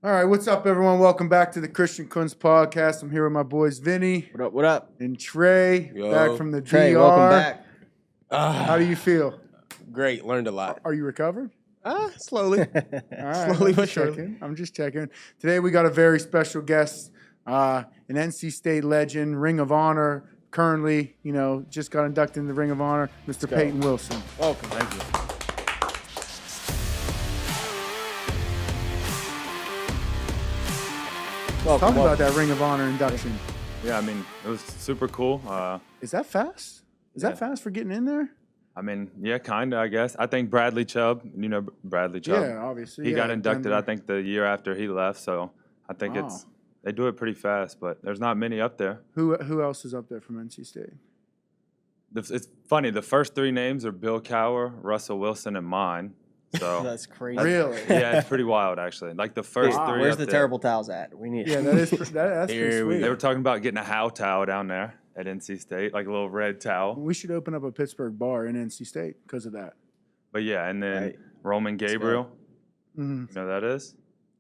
All right, what's up, everyone? Welcome back to the Christian Kuntz Podcast. I'm here with my boys Vinny. What up? What up? And Trey, Yo. back from the Trey, DR. welcome back. How do you feel? Great. Learned a lot. Are you recovered? Slowly. All right, Slowly but surely. I'm just checking. Today we got a very special guest, an NC State legend, Ring of Honor. Currently, just got inducted in the Ring of Honor, Mr. Payton Wilson. Welcome. Thank you. Talk about that Ring of Honor induction. Yeah, I mean, it was super cool. Is that fast? Is that fast for getting in there? I mean, yeah, kind of, I guess. I think Bradley Chubb, Bradley Chubb. Yeah, obviously. He got inducted, I think, the year after he left, so I think they do it pretty fast, but there's not many up there. Who else is up there from NC State? It's funny, the first three names are Bill Cowher, Russell Wilson, and mine. So That's crazy. Really? Yeah, it's pretty wild, actually. Like the first three Where's up the there, terrible towels at? We need. Yeah, that's pretty Here we sweet. They were talking about getting a Howe towel down there at NC State, like a little red towel. We should open up a Pittsburgh bar in NC State because of that. But yeah, and then Right. Roman Gabriel, Mm-hmm. you know who that is?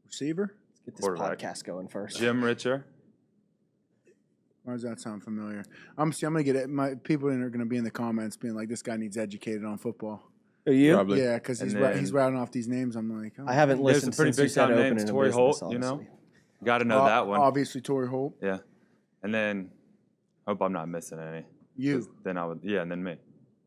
Receiver? Get this Quarterback. podcast going first. Jim Richer. Why does that sound familiar? I'm gonna get it. My people are gonna be in the comments being like, "This guy needs educated on football." Are you? Probably. Yeah, because he's And then- he's rattling off these names. I'm like, oh. I haven't There's listened some pretty since you big said time opening names. a Torrey business, Holt, you know? honestly. Got to know that one. Obviously, Torrey Holt. Yeah. And then, hope I'm not missing any. 'Cause You. Then I would, yeah, and then me.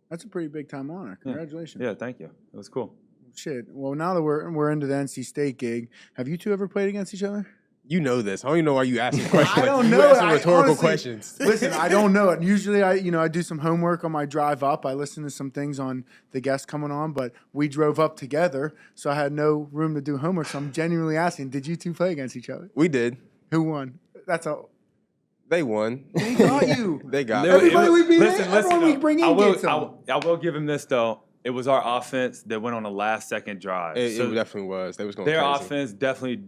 That's a pretty big time honor. Congratulations. Yeah, thank you. It was cool. Shit. Well, now that we're into the NC State gig, have you two ever played against each other? You know this. I don't even know why you asking questions. I don't know. You asking I rhetorical honestly- questions. Listen, I don't know it. Usually, I do some homework on my drive up. I listen to some things on the guests coming on, but we drove up together, so I had no room to do homework. So I'm genuinely asking, did you two play against each other? We did. Who won? That's all. They won. They got you. They got Everybody we beat, listen, everyone we bring in gets them. I will give him this, though. It was our offense that went on a last-second drive. It So definitely was. They was going their crazy. offense definitely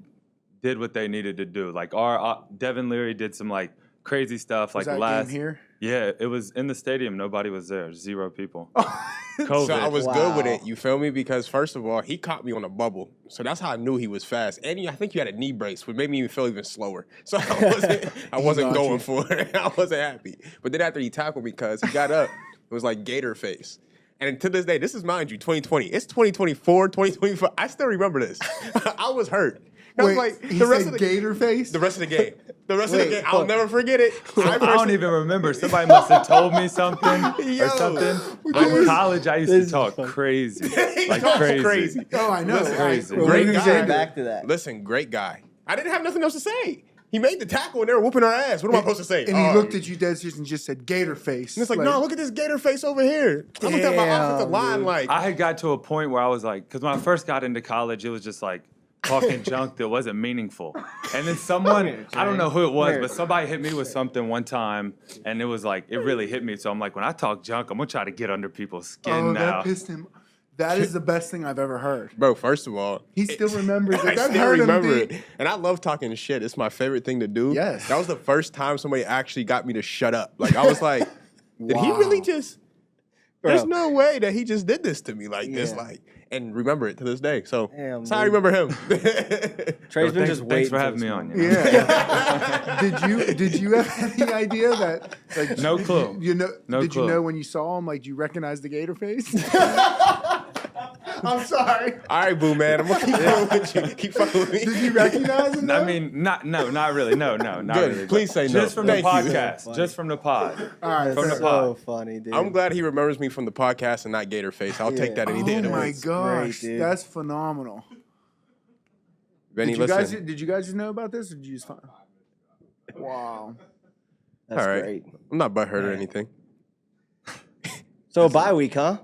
did what they needed to do. Like, our Devin Leary did some, like, crazy stuff. Was Like, that last game here? Yeah, it was in the stadium. Nobody was there. 0 people. Oh. COVID. So I was good with Wow. it. You feel me? Because first of all, he caught me on a bubble, so that's how I knew he was fast. And I think you had a knee brace, which made me even feel even slower. So I wasn't got going you. for it. I wasn't happy. But then after he tackled me, because he got up, it was like gator face. And to this day, this is mind you, 2020. It's 2024, 2025. I still remember this. I was hurt. I was Wait, like he the rest said of the gator face? The rest of the game. The rest of the Wait, game. I'll hold- never forget it. I don't even remember. Somebody must have told me something Yo. or something. This- In college, I used this to is talk fun. crazy. He Like talks crazy. Oh, I know. Listen, crazy. Well, Great who's guy. in Back to that. Listen, great guy. I didn't have nothing else to say. He made the tackle and they were whooping our ass. What am I supposed to say? And he looked at you dead serious and just said gator face. And it's like, no, look at this gator face over here. I looked at my Damn, offensive line dude. like, I had got to a point where I was like, because when I first got into college, it was just like talking junk that wasn't meaningful. And then someone, I don't know who it was, but somebody hit me with something one time, and it was like, it really hit me. So I'm like, when I talk junk, I'm going to try to get under people's skin Oh, now. that pissed him. That is the best thing I've ever heard. bro, first of all. He still remembers it. I That still hurt him remember deep. it. And I love talking shit. It's my favorite thing to do. Yes. That was the first time somebody actually got me to shut up. Like, I was like, did he Wow. really just, there's Bro. no way that he just did this to me like this. Yeah. Like, and remember it to this day. So, Damn, that's how I dude. remember him. Trey's been Thanks, just waiting thanks for having me on. You know? Yeah. did you have any idea that? Like, No clue. You know? No did you clue. know when you saw him? Like, do you recognize the gator face? I'm sorry. All right, boo, man. I'm going to keep fucking with you. Keep fucking with me. Did you recognize him? I though? mean, not really. No, not Good. really. Please say no. Just from the Thank you. podcast. Just from the pod. all right. from the fair. pod. So funny, dude. I'm glad he remembers me from the podcast and not Gator Face. I'll take that any day Oh of the my week. gosh, dude. that's phenomenal. Benny, Did you guys listen. just know about this, or did you just find? Wow. That's All right. great. I'm not butthurt or anything. So a bye week, huh?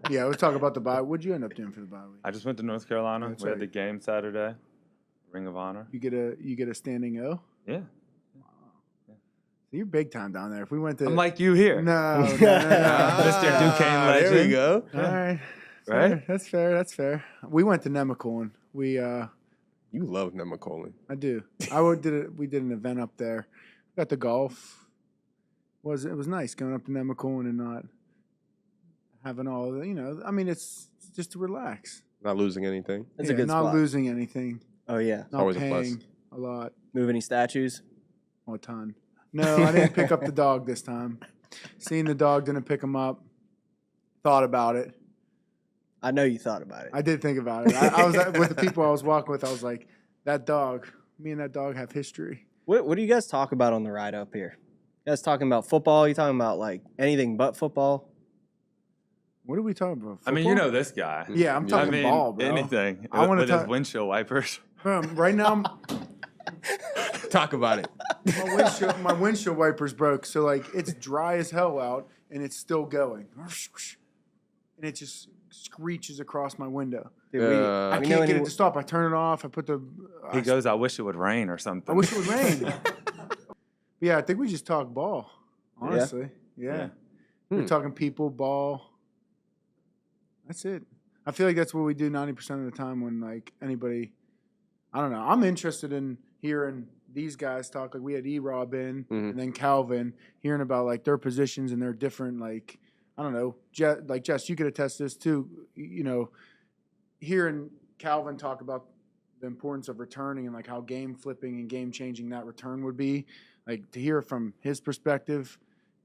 Yeah, we'll talk about the bye. What'd you end up doing for the bye week? I just went to North Carolina. That's We right. had the game Saturday. Ring of Honor. You get a standing O. Yeah. You're big time down there. If we went to, I'm like you here. no, no. Mr. Duquesne legend. There we go. All right, Right? Fair. That's fair. That's fair. We went to Nemacolin. We You love Nemacolin. I do. We did an event up there. Got the golf. It was nice going up to Nemacolin and not having all the, I mean, it's just to relax. Not losing anything. It's a good not spot. losing anything. Oh, yeah. Not Always a plus. paying a lot. Move any statues? A ton. No, I didn't pick up the dog this time. Seen the dog, didn't pick him up. Thought about it. I know you thought about it. I did think about it. I was with the people I was walking with. I was like, that dog. Me and that dog have history. What do you guys talk about on the ride up here? You guys talking about football? You talking about like anything but football? What are we talking about? I mean, you know this guy. Yeah, I'm Yeah. talking I mean, ball, bro. anything. I wanna with his talk- windshield wipers. Right now, Talk about it. my windshield wiper's broke, so like it's dry as hell out, and it's still going, and it just screeches across my window. Dude, I we know can't get any- it to stop. I turn it off. I put the. He goes, I wish it would rain or something. I wish it would rain. But yeah, I think we just talk ball. Honestly, yeah. We're talking people, ball. That's it. I feel like that's what we do 90% of the time when like anybody. I don't know. I'm interested in hearing these guys talk. Like we had E-Rob in, and then Calvin, hearing about like their positions and their different like I don't know. Jess, you could attest this too. You know, hearing Calvin talk about the importance of returning and like how game flipping and game changing that return would be. Like to hear from his perspective,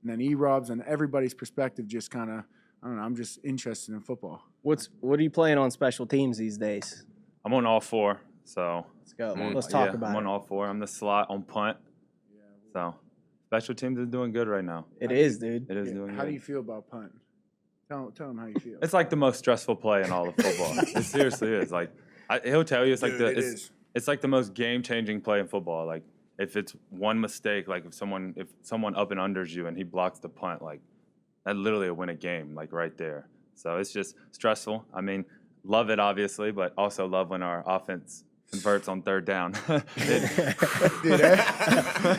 and then E-Rob's and everybody's perspective. Just kind of I don't know. I'm just interested in football. What are you playing on special teams these days? I'm on all four, so Let's go. Let's talk about I'm on it. all four. I'm the slot on punt. So special teams is doing good right now. It is, dude. It is doing How good. do you feel about punt? Tell him how you feel. It's like the most stressful play in all of football. It seriously is. Like he'll tell you, it's like Dude, it is. it's like the most game-changing play in football. Like if it's one mistake, like if someone up and unders you and he blocks the punt, like that literally will win a game, like right there. So it's just stressful. I mean, love it obviously, but also love when our offense converts on third down. Dude,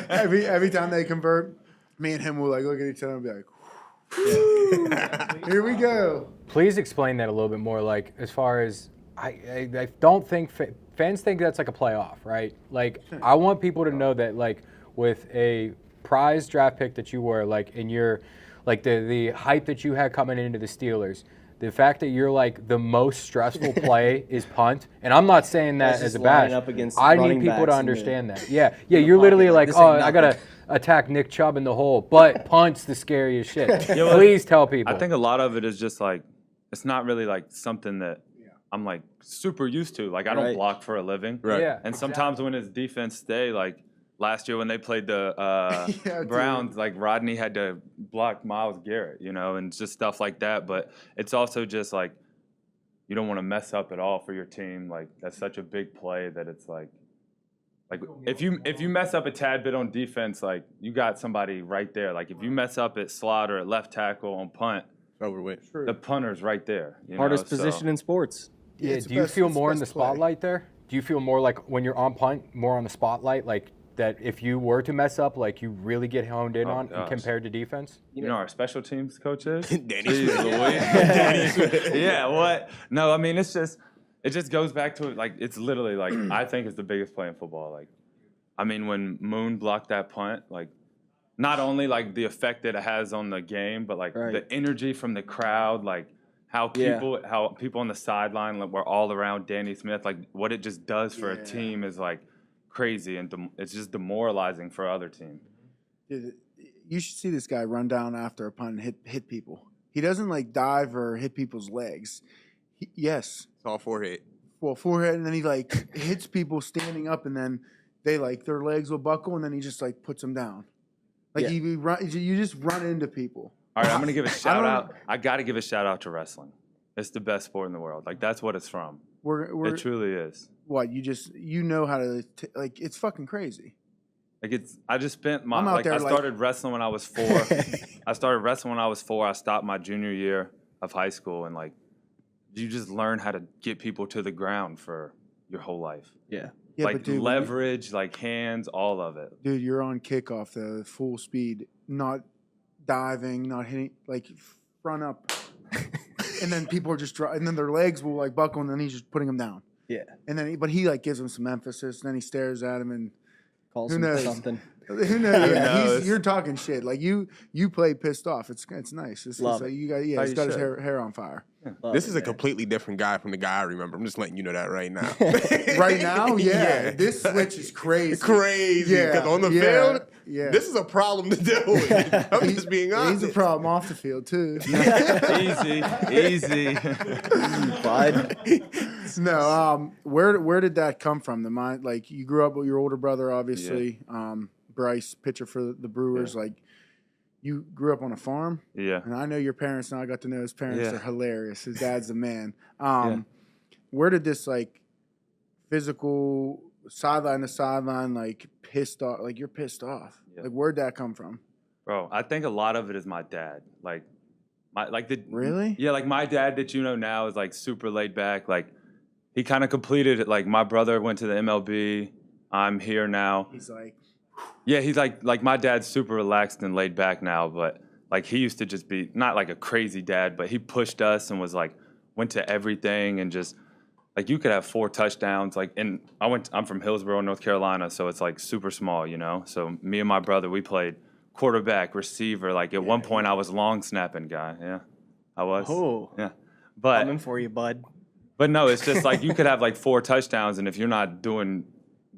every time they convert, me and him will like look at each other and be like, "Here we go." Please explain that a little bit more. Like, as far as I don't think fans think that's like a playoff, right? Like, I want people to know that, like, with a prize draft pick that you were, like, in your, like, the hype that you had coming into the Steelers, the fact that you're like the most stressful play is punt, and I'm not saying that That's as just a bash. lining up against I need running people to backs understand that. Yeah, you're literally pocket, like, like, this oh, ain't I gotta nothing. attack Nick Chubb in the hole, but punt's the scariest shit. well, Please tell people. I think a lot of it is just like it's not really like something that I'm like super used to. Like I don't Right. block for a living. Right. Yeah, And sometimes when it's defense day, like last year when they played the Yeah, dude. Browns, like Rodney had to block Myles Garrett, you know, and just stuff like that. But it's also just like you don't want to mess up at all for your team. Like that's such a big play that it's like if you mess up a tad bit on defense, like you got somebody right there. Like if you mess up at slot or at left tackle on punt, Over with. the punter's right there. You Hardest know? So- position in sports. Yeah, it's do the you best- feel it's the more in the best play. spotlight there? Do you feel more like when you're on punt, more on the spotlight, like that if you were to mess up, like you really get honed in Oh, on gosh. compared to defense? You know our special teams coach is? Danny Jeez Smith. Louise. Yeah, what? No, I mean, it just goes back to it. Like, it's literally, like, I think it's the biggest play in football. Like, I mean, when Moon blocked that punt, like, not only, like, the effect that it has on the game, but, like, Right. the energy from the crowd, like, how people on the sideline like, were all around Danny Smith, like, what it just does for a Yeah. team is, like, crazy, and it's just demoralizing for other teams. Dude, you should see this guy run down after a punt and hit people. He doesn't like dive or hit people's legs. Yes, It's all forehead. well, forehead, and then he like hits people standing up, and then they like their legs will buckle, and then he just like puts them down. Like Yeah. you just run into people. All right, I'm gonna give a shout don't- out. I gotta give a shout out to wrestling. It's the best sport in the world. Like that's what it's from. We're It truly is. what you know how to like it's fucking crazy. Like it's. I just spent my I'm out like. there, I like- started wrestling when I was 4. I started wrestling when I was 4. I stopped my junior year of high school, and like, you just learn how to get people to the ground for your whole life. Yeah. Yeah, like but dude, leverage, like hands, all of it. dude, you're on kickoff though, full speed, not diving, not hitting, like front up, and then people are just and then their legs will like buckle, and then he's just putting them down. Yeah. And then, but he like gives him some emphasis, and then he stares at him, and Calls Who him knows? something. who knows? Who Yeah, knows? you're talking shit. Like you play pissed off. It's nice. It's Love like it. you got How he's you got his should. hair on fire. Love This it, is a man. completely different guy from the guy I remember. I'm just letting you know that right now. Right now, yeah. Yeah. This switch is crazy. Crazy. Yeah, Because on the yeah, field, yeah. this is a problem to deal with. I'm just being honest. He's a problem off the field too. Easy. Bud. No, where did that come from? The mind, like you grew up with your older brother, obviously. Bryce, pitcher for the Brewers. Like you grew up on a farm. Yeah. And I know your parents, and I got to know his parents. Yeah. They're hilarious. His dad's the man. Yeah. Where did this like physical sideline to sideline, like pissed off? Like you're pissed off. Yeah. Like where'd that come from? Bro, I think a lot of it is my dad. Really? Yeah, like my dad that you know now is like super laid back. Like he kind of completed it. Like my brother went to the MLB. I'm here now. He's like, Yeah, he's like my dad's super relaxed and laid back now, but like he used to just be not like a crazy dad, but he pushed us and was like went to everything and just like you could have 4 touchdowns. Like and I'm from Hillsborough, North Carolina, so it's like super small, you know. So me and my brother, we played quarterback, receiver. Like at one point I was long snapping guy. Yeah. I was. Oh. Yeah. But Coming for you, bud. But no, it's just like you could have like 4 touchdowns, and if you're not doing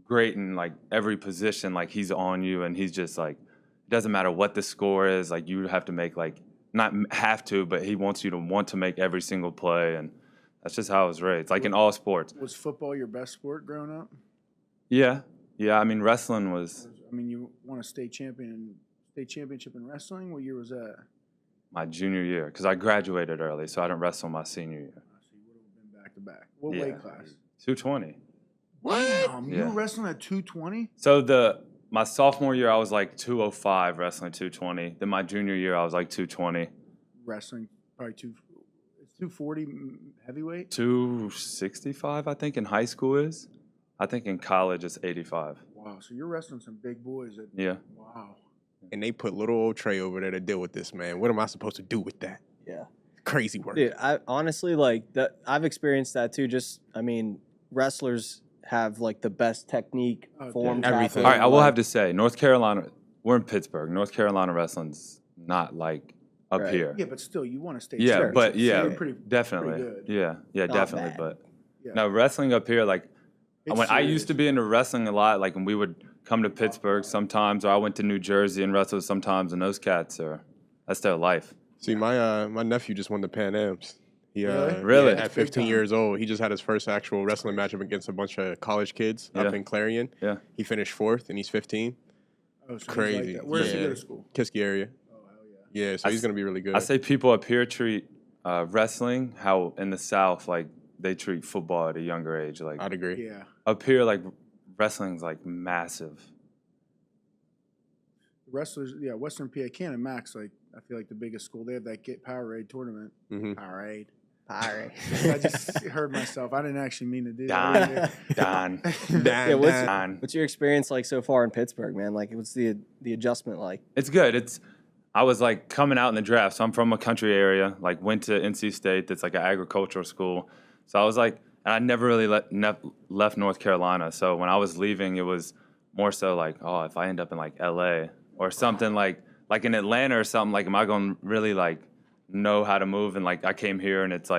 great in like every position, like he's on you, and he's just like, it doesn't matter what the score is, like you have to make like, not have to, but he wants you to want to make every single play, and that's just how I was raised, like in all sports. was football your best sport growing up? Yeah. I mean, wrestling was I mean, you won a state championship in wrestling. What year was that? my junior year because I graduated early, so I didn't wrestle my senior year. So you would have been back to back. What Yeah. weight class? 220. What? You Yeah. were wrestling at 220? So my sophomore year, I was like 205 wrestling 220. Then my junior year, I was like 220. Wrestling probably 240 heavyweight. 265, I think, in high school is. I think in college it's 85. Wow, so you're wrestling some big boys. Yeah. Wow. And they put little old Trey over there to deal with this, man. What am I supposed to do with that? Yeah. Crazy work. Dude, I honestly like that. I've experienced that too. I mean, wrestlers have like the best technique, Oh, form, dude. Everything. All right, I will have to say, North Carolina, we're in Pittsburgh. North Carolina wrestling's not like up Right. here. Yeah, but still, you want to stay. Yeah, Sure. but So yeah, you're pretty definitely. good. Yeah, Not definitely. bad. But Yeah. no, wrestling up here, like It's when I serious. used to be into wrestling a lot, like when we would come to Pittsburgh sometimes, or I went to New Jersey and wrestled sometimes, and those cats that's their life. See, my nephew just won the Pan Ams. He, Really? yeah, at 15 years old, he just had his first actual wrestling matchup against a bunch of college kids up Yeah. in Clarion. Yeah. He finished 4th, and he's 15. Oh, so he's Crazy. Like that. Where does he Yeah. go to school? Kiski area. Oh, hell yeah. Yeah, so he's going to be really good. I say people up here treat wrestling how in the South, like they treat football at a younger age. Like I'd agree. Yeah. up here, like wrestling's like massive. Wrestlers, yeah, Western PA, Cannon Max, like, I feel like the biggest school. They have that Powerade tournament. Mhm. Powerade. Pirate. I just heard myself. I didn't actually mean to do Don, that. Don, Yeah, what's Don. what's your experience like so far in Pittsburgh, man? Like, what's the adjustment like? It's good. I was like coming out in the draft, so I'm from a country area. Like went to NC State, that's like an agricultural school. So I was like, and I never really left North Carolina. So when I was leaving, it was more so like, oh, if I end up in like LA or something like in Atlanta or something, like am I going to really like know how to move? And like I came here and it's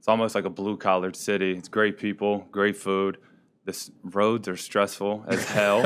almost like a blue collared city. It's great people, great food. The roads are stressful as hell.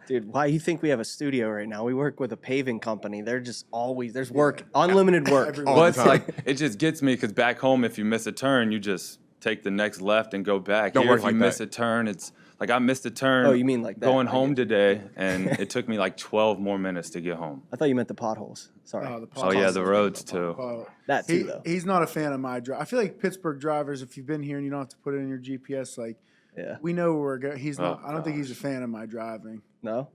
Dude, why you think we have a studio right now? We work with a paving company. They're just always there's work, unlimited work. Everywhere. All Well, the it's time. like it just gets me because back home, if you miss a turn, you just take the next left and go back. Don't Here, work if you like miss that. a turn, it's like I missed a turn. Oh, you mean like that? going I home get you. today, and it took me like 12 more minutes to get home. I thought you meant the potholes. Sorry. Oh, the Oh yeah, the potholes. roads too. Oh, That too, though. he's not a fan of my drive. I feel like Pittsburgh drivers, if you've been here and you don't have to put it in your GPS, like Yeah. we know where we're going. He's not. Oh, I don't think he's a gosh. fan of my driving. No?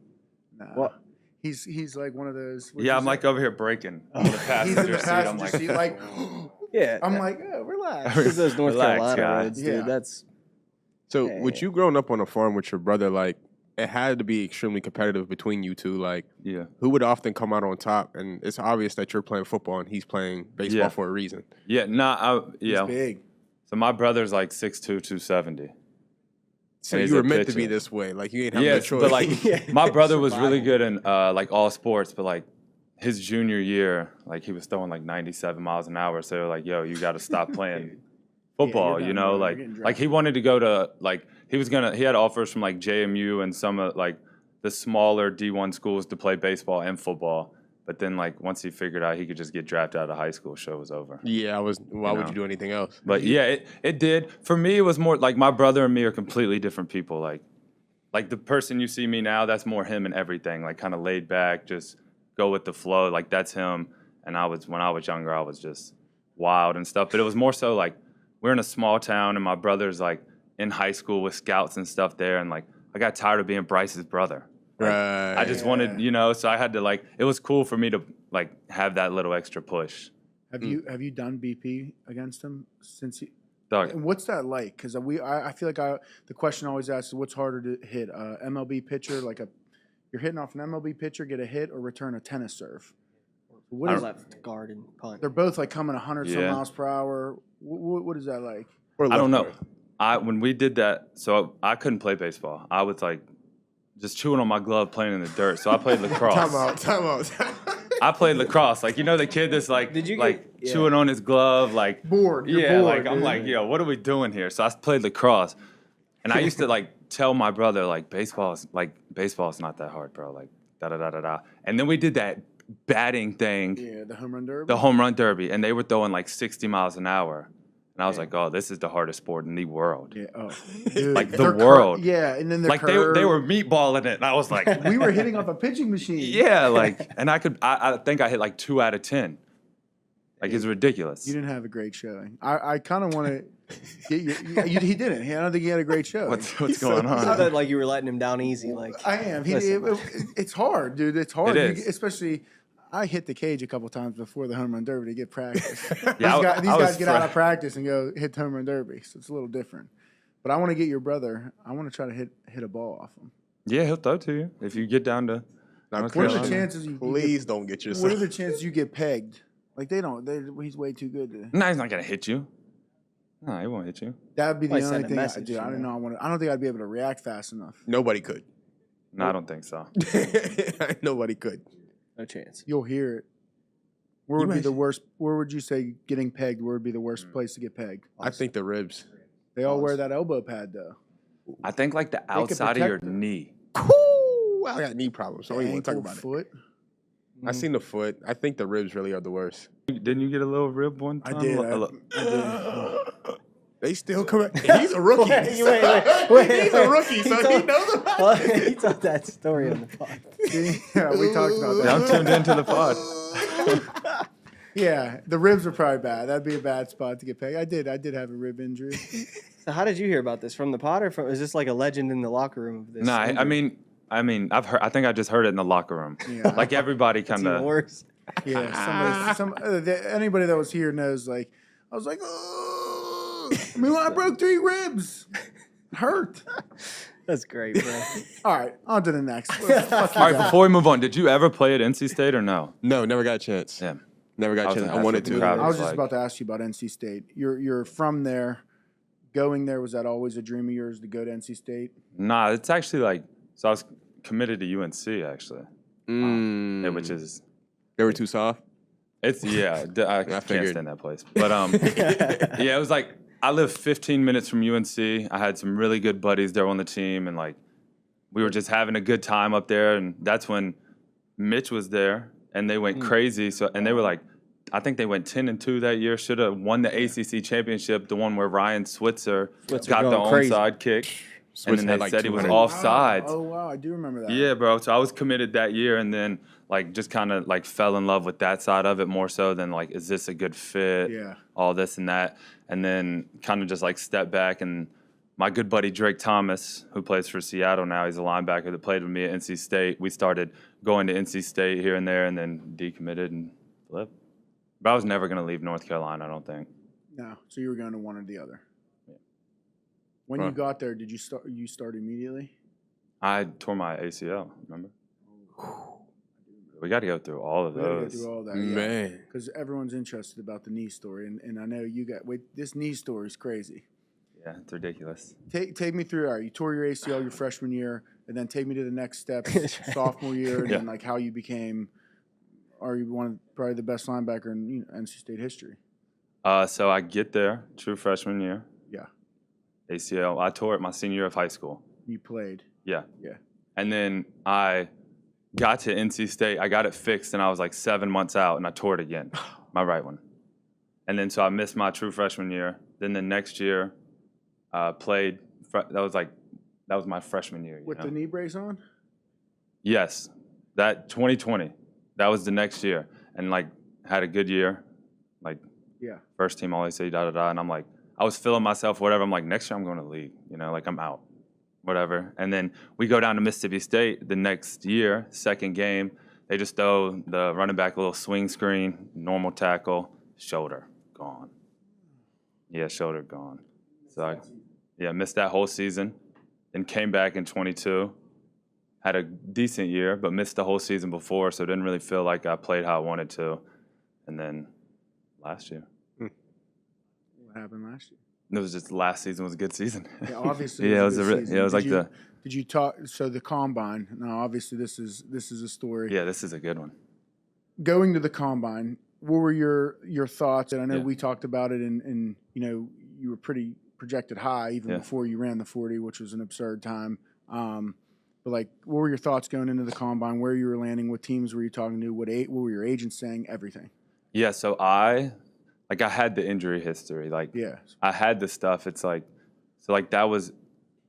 Nah. What? He's like one of those. what'd Yeah, you I'm say? like over here breaking in the He's in passenger the seat. I'm passenger like, seat, like Yeah. I'm like, oh, relax. This is those North Relax, Carolina guy. roads, Yeah. dude. That's So, Yeah, with yeah. you growing up on a farm with your brother, like, it had to be extremely competitive between you two. Like, yeah, who would often come out on top? And it's obvious that you're playing football and he's playing baseball Yeah. for a reason. yeah, He's yeah. big. So my brother's like 6'2", 270. So And he's you were a meant to be pitcher. this way. Like, you ain't have no Yes, choice. but like Yeah. my brother was really Survival. good in like all sports, but like his junior year, like he was throwing like 97 miles an hour. So they're like, yo, you got to stop playing football, you're you done, know, bro. You're getting like he wanted to go to like he had offers from like JMU and some of like the smaller D1 schools to play baseball and football. But then like once he figured out he could just get drafted out of high school, show was over. Yeah, why would know? you do anything else? But yeah, it did. For me, it was more like my brother and me are completely different people. Like the person you see me now, that's more him and everything. Like kind of laid back, just go with the flow. Like that's him. And when I was younger, I was just wild and stuff. But it was more so like we're in a small town and my brother's like in high school with scouts and stuff there. And like I got tired of being Bryce's brother. Right. I just wanted, so I had to like, it was cool for me to like have that little extra push. Have you done BP against him since he? Doug, And what's that like? Because I feel like the question always asks is what's harder to hit, MLB pitcher you're hitting off an MLB pitcher, get a hit or return a tennis serve. What is left guard and punt. They're both like coming 100 some Yeah. miles per hour. What is that like? I don't know. When we did that, so I couldn't play baseball. I was like just chewing on my glove playing in the dirt. So I played lacrosse. Time out. I played lacrosse. Like, the kid that's like, Did you chewing on his glove, like Bored. You're yeah, bored, like I'm dude. like, yo, what are we doing here? So I played lacrosse, and I used to like tell my brother like baseball is not that hard, bro. Like da da da da da. And then we did that batting thing, Yeah, the home run derby. the home run derby, and they were throwing like 60 miles an hour, and I was like, oh, this is the hardest sport in the world. Yeah. Oh, dude, Like the they're world. Yeah, and then the Like they were meatballing it, and I was like, We were hitting off a pitching machine. yeah, like, and I think I hit like 2 out of 10. Like it's ridiculous. You didn't have a great showing. I kind of want to get he didn't. I don't think he had a great show. What's going I on? thought like you were letting him down easy. Like I am. Listen. It's hard, dude. It's hard. It is. Especially, I hit the cage a couple times before the home run derby to get practice. Yeah, these I was guys get out of practice and go hit the home run derby, so it's a little different. But I want to get your brother. I want to try to hit a ball off him. Yeah, he'll throw to you if you get down to. Now, North What are the Carolina. chances Please don't get yourself. What are the chances you get pegged? Like he's way too good to. No, he's not gonna hit you. No, he won't hit you. That would be the Probably only send a thing. message, I don't you know. know. I don't think I'd be able to react fast enough. Nobody could. No, I don't think so. Nobody could. no chance. You'll hear it. Where You would be might- the worst? Where would you say getting pegged? Where would be the worst place to get pegged? I think the ribs. They all wear that elbow pad though. I think like the could outside of your protect it. knee. Cool. I got knee problems, so I don't even want to talk Ankle, about it. foot. I seen the foot. I think the ribs really are the worst. Didn't you get a little rib one I time? did. They still come. He's a rookie. Wait. He's a rookie, so he knows about Well, it. he told that story on the pod. Yeah, we talked about Yeah, I'm that. tuned into the pod. Yeah, the ribs are probably bad. That'd be a bad spot to get pegged. I did have a rib injury. So how did you hear about this? From the pod or from? Is this like a legend in the locker room of this? No, I injury? mean, I've heard. I think I just heard it in the locker room. Yeah. Like everybody It's kind even of. worse. Yeah, anybody that was here knows. Like, I was like, oh. I mean, I broke 3 ribs. It hurt. That's great, bro. All right, on to the next. Fuck you All right, guys. before we move on, did you ever play at NC State or no? No, never got a chance. Yeah. Never got a chance. I that's wanted what the to. crowd I was just like- about to ask you about NC State. You're from there. Going there, was that always a dream of yours to go to NC State? Nah, it's actually like so. I was committed to UNC actually, yeah, which is They were too soft. it's I can't figured. stand that place. But yeah, it was like I lived 15 minutes from UNC. I had some really good buddies there on the team, and like we were just having a good time up there. And that's when Mitch was there, and they went crazy. So and they were like, I think they went 10-2 that year. Should have won the ACC championship, the one where Ryan Switzer got the going crazy. onside kick, and then had they like said he was 200. offside. Oh wow, I do remember that. Yeah, bro. So I was committed that year, and then like just kind of like fell in love with that side of it more so than like, is this a good fit? Yeah. All this and that, and then kind of just like step back. And my good buddy Drake Thomas, who plays for Seattle now, he's a linebacker that played with me at NC State. We started going to NC State here and there, and then decommitted and flipped. But I was never gonna leave North Carolina. I don't think. No, so you were going to one or the other. Yeah. When you Right. got there, did you start? You start immediately? I tore my ACL. Remember? We got to go through all of We gotta go those. through all that, Man. because everyone's interested about the knee story, and I know you got. Wait, this knee story is crazy. Yeah, it's ridiculous. Take me through. All right, you tore your ACL your freshman year, and then take me to the next steps, sophomore year, and then like how you became are you probably the best linebacker in NC State history? So I get there, true freshman year. Yeah. ACL. I tore it my senior year of high school. You played. Yeah. Yeah. And then I got to NC State. I got it fixed, and I was like 7 months out, and I tore it again, my right one. And then so I missed my true freshman year. Then the next year, played. That was my freshman year. With the knee brace on? Yes, that 2020. That was the next year, and like had a good year, like first team All AC, and I'm like, I was feeling myself, whatever. I'm like, next year I'm going to the league, like I'm out, whatever. And then we go down to Mississippi State the next year, second game. They just throw the running back a little swing screen, normal tackle, shoulder gone. Yeah, shoulder gone. So I missed that whole season. Then came back in 22. Had a decent year, but missed the whole season before, so didn't really feel like I played how I wanted to. And then last year. What happened last year? It was just last season was a good season. Yeah, obviously. It was Did you talk? So the combine. Now, obviously, this is a story. Yeah, this is a good one. Going to the combine, what were your thoughts? And I know we talked about it, and you were pretty projected high even before you ran the 40, which was an absurd time. But like, what were your thoughts going into the combine? Where you were landing? What teams were you talking to? What were your agents saying? Everything. Yeah, so I had the injury history. I had the stuff. It's like, so like that was,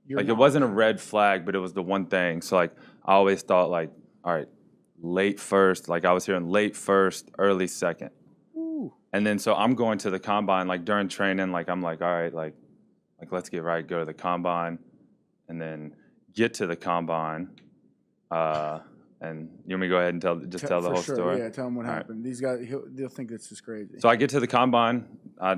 it wasn't a red flag, but it was the one thing. So like, I always thought like, all right, late first. Like I was hearing late first, early second. Ooh. And then so I'm going to the combine like during training. Like I'm like, all right, like let's get right, go to the combine, and then get to the combine, and you want me to go ahead and tell the whole story? Yeah, tell them what happened. These guys, they'll think this is crazy. So I get to the combine. I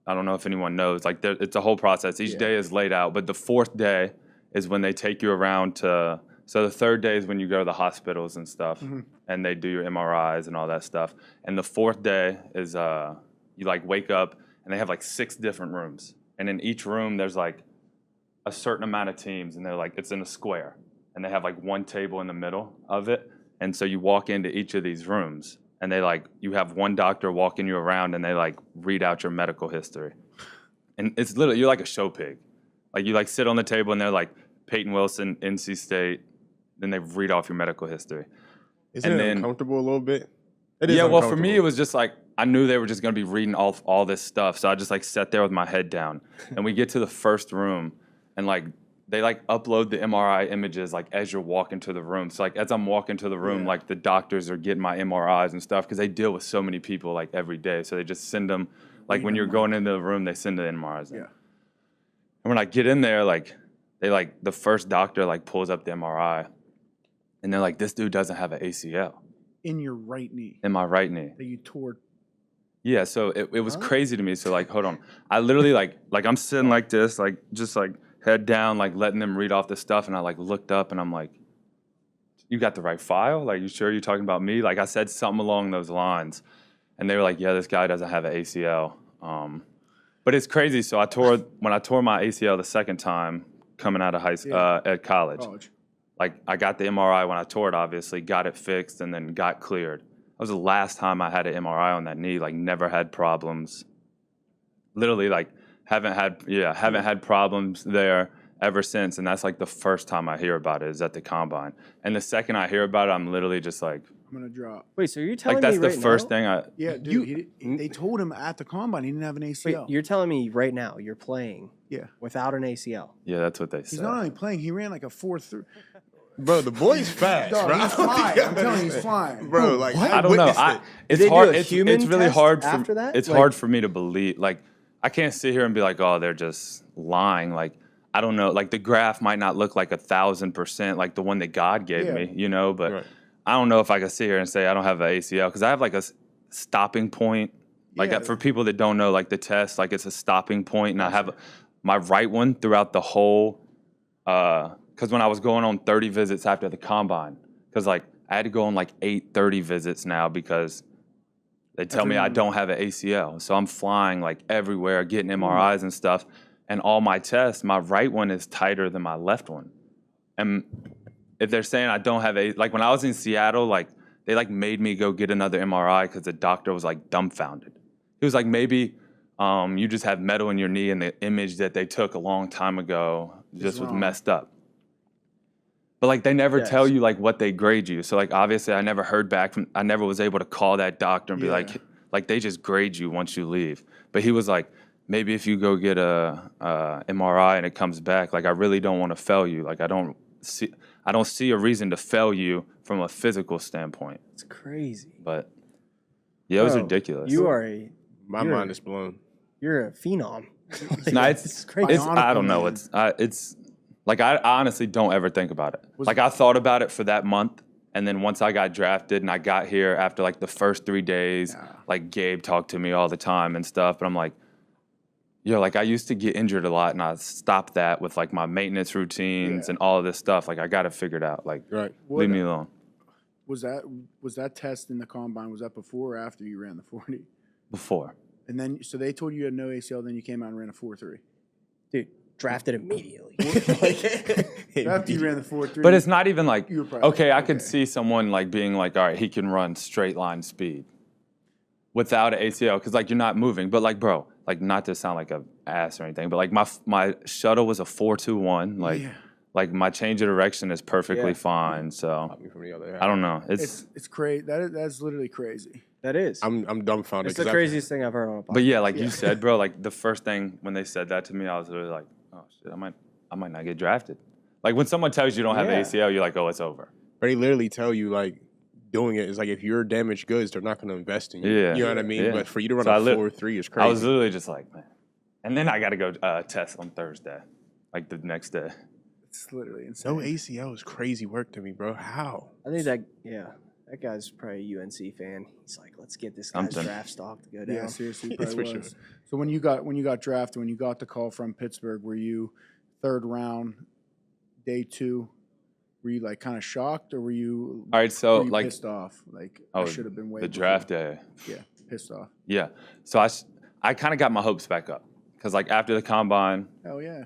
don't know if anyone knows. Like, it's a whole process. Each day is laid out, but the fourth day is when they take you around to. So the third day is when you go to the hospitals and stuff, and they do your MRIs and all that stuff. And the fourth day is you like wake up and they have like 6 different rooms, and in each room there's like a certain amount of teams, and they're like, it's in a square, and they have like one table in the middle of it. And so you walk into each of these rooms, and you have one doctor walking you around, and they like read out your medical history. And it's literally, you're like a show pig. Like you like sit on the table, and they're like, Payton Wilson, NC State, then they read off your medical history. Isn't it uncomfortable a little bit? Yeah, well, for me, it was just like, I knew they were just going to be reading all this stuff. So I just like sat there with my head down. And we get to the first room, and like they like upload the MRI images like as you're walking to the room. So like as I'm walking to the room, like the doctors are getting my MRIs and stuff because they deal with so many people like every day. So they just send them like when you're going into the room, they send the MRIs in. Yeah. And when I get in there, like the first doctor like pulls up the MRI, and they're like, this dude doesn't have an ACL. In your right knee. In my right knee. That you tore. Yeah, so it was crazy to me. So like, hold on. I literally like I'm sitting like this, like just like head down, like letting them read off the stuff. And I like looked up and I'm like, you got the right file? Like, you sure you're talking about me? Like I said something along those lines. And they were like, yeah, this guy doesn't have an ACL. But it's crazy. So when I tore my ACL the second time coming out of at college. Like I got the MRI when I tore it, obviously, got it fixed, and then got cleared. That was the last time I had an MRI on that knee. Like never had problems. Literally, like haven't had problems there ever since. And that's like the first time I hear about it is at the combine. And the second I hear about it, I'm literally just like, I'm gonna drop. Wait, so you're telling like that's me the first thing Yeah, dude. They told him at the combine he didn't have an ACL. Wait, you're telling me right now you're playing Yeah. without an ACL? Yeah, that's what they said. He's not only playing, he ran like a 4.3. Bro, the boy's fast, Dog, bro. he's flying. I'm telling you, he's flying. Bro, like, I don't know. It's Did they hard. do a It's human really test hard after that? It's Like- hard for me to believe. Like, I can't sit here and be like, oh, they're just lying. Like, I don't know. Like, the graph might not look like 1,000% like the one that God gave me, but Right. I don't know if I can sit here and say I don't have an ACL because I have like a stopping point. Like for people that don't know, like the test, like it's a stopping point, and I have my right one throughout the whole. Because when I was going on 30 visits after the combine, because like I had to go on like 30 visits now because they tell me I don't have an ACL. So I'm flying like everywhere, getting MRIs and stuff. And all my tests, my right one is tighter than my left one. And if they're saying I don't have like when I was in Seattle, like they like made me go get another MRI because the doctor was like dumbfounded. He was like, maybe you just have metal in your knee and the image that they took a long time ago just was messed up. But like they never tell you like what they grade you. So like obviously I never heard back from, I never was able to call that doctor and be like they just grade you once you leave. But he was like, maybe if you go get a MRI and it comes back, like I really don't want to fail you. Like I don't see a reason to fail you from a physical standpoint. It's crazy. But yeah, it was ridiculous. My mind is blown. You're a phenom. No, it's crazy. I don't know. It's like I honestly don't ever think about it. Like I thought about it for that month, and then once I got drafted and I got here after like the first 3 days, like Gabe talked to me all the time and stuff. But I'm like, yo, like I used to get injured a lot, and I stopped that with like my maintenance routines and all of this stuff. Like I got it figured out. Like leave me alone. Was that test in the combine? Was that before or after you ran the 40? Before. And then so they told you you had no ACL, then you came out and ran a 4.3. Dude, drafted immediately. After you ran the 4.3. But it's not even like, okay, I could see someone like being like, all right, he can run straight line speed without an ACL because like you're not moving. But like, bro, like not to sound like a ass or anything, but like my shuttle was a 4.21. Like my change of direction is perfectly fine. So I don't know. It's crazy. That's literally crazy. That is. I'm dumbfounded. It's the craziest thing I've heard on a podcast. But yeah, like you said, bro, like the first thing when they said that to me, I was literally like, oh shit, I might not get drafted. Like when someone tells you don't have an ACL, you're like, oh, it's over. But they literally tell you like doing it is like if you're damaged goods, they're not going to invest in you. Yeah. You know what I mean? Yeah. But for you to run a 4.3 is crazy. I was literally just like, man. And then I got to go test on Thursday, like the next day. It's literally insane. No ACL is crazy work to me, bro. How? I think that guy's probably a UNC fan. He's like, let's get this guy's draft stock to go down. Yeah, seriously, probably was. Sure. So when you got drafted, when you got the call from Pittsburgh, were you third round, day 2? Were you like kind of shocked, or were you? All right, so like pissed off, like I should have been waiting. The draft day. Yeah, pissed off. Yeah, so I kind of got my hopes back up because like after the combine. Hell yeah.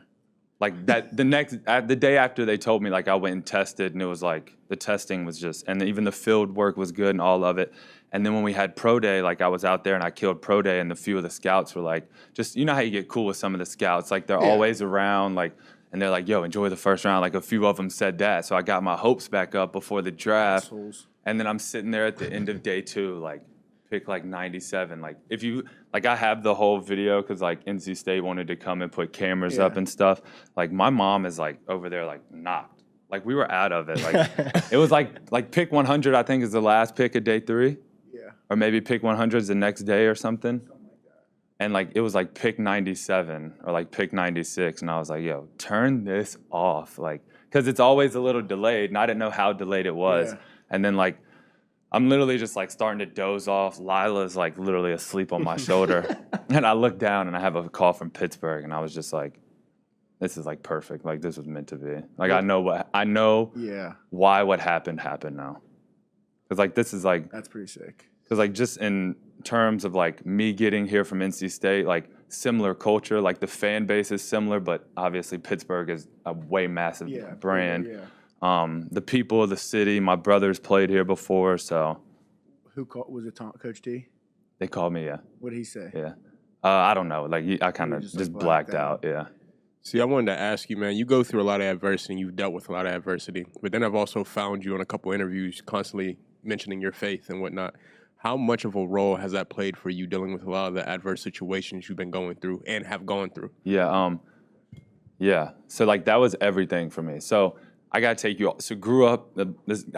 Like that, the day after they told me, like I went and tested, and it was like the testing was just, and even the field work was good and all of it. And then when we had pro day, like I was out there and I killed pro day, and a few of the scouts were like, just you know how you get cool with some of the scouts, like they're always around, like, and they're like, yo, enjoy the first round. Like a few of them said that, so I got my hopes back up before the draft. Assholes. And then I'm sitting there at the end of day 2, like. Pick like 97. Like if you like, I have the whole video because like NC State wanted to come and put cameras up and stuff. Like my mom is like over there like knocked. Like we were out of it. Like it was like pick 100. I think is the last pick of day 3. Yeah. Or maybe pick 100 is the next day or something. Like that. And like it was like pick 97 or like pick 96, and I was like, yo, turn this off. Like because it's always a little delayed, and I didn't know how delayed it was. Yeah. And then like. I'm literally just like starting to doze off. Lila's like literally asleep on my shoulder. And I look down and I have a call from Pittsburgh, and I was just like, this is like perfect. Like this was meant to be. Like I know why what happened now. Cause like this is like that's pretty sick. Cause like just in terms of like me getting here from NC State, like similar culture, like the fan base is similar, but obviously Pittsburgh is a way massive brand. Yeah. The people of the city, my brothers played here before, so. Was it Coach T? They called me, yeah. What did he say? Yeah. I don't know. Like, I kind of just blacked out, yeah. See, I wanted to ask you, man, you go through a lot of adversity, and you've dealt with a lot of adversity, but then I've also found you in a couple interviews constantly mentioning your faith and whatnot. How much of a role has that played for you dealing with a lot of the adverse situations you've been going through and have gone through? Yeah, yeah. So, like, that was everything for me. So, I got to take you all. So grew up, I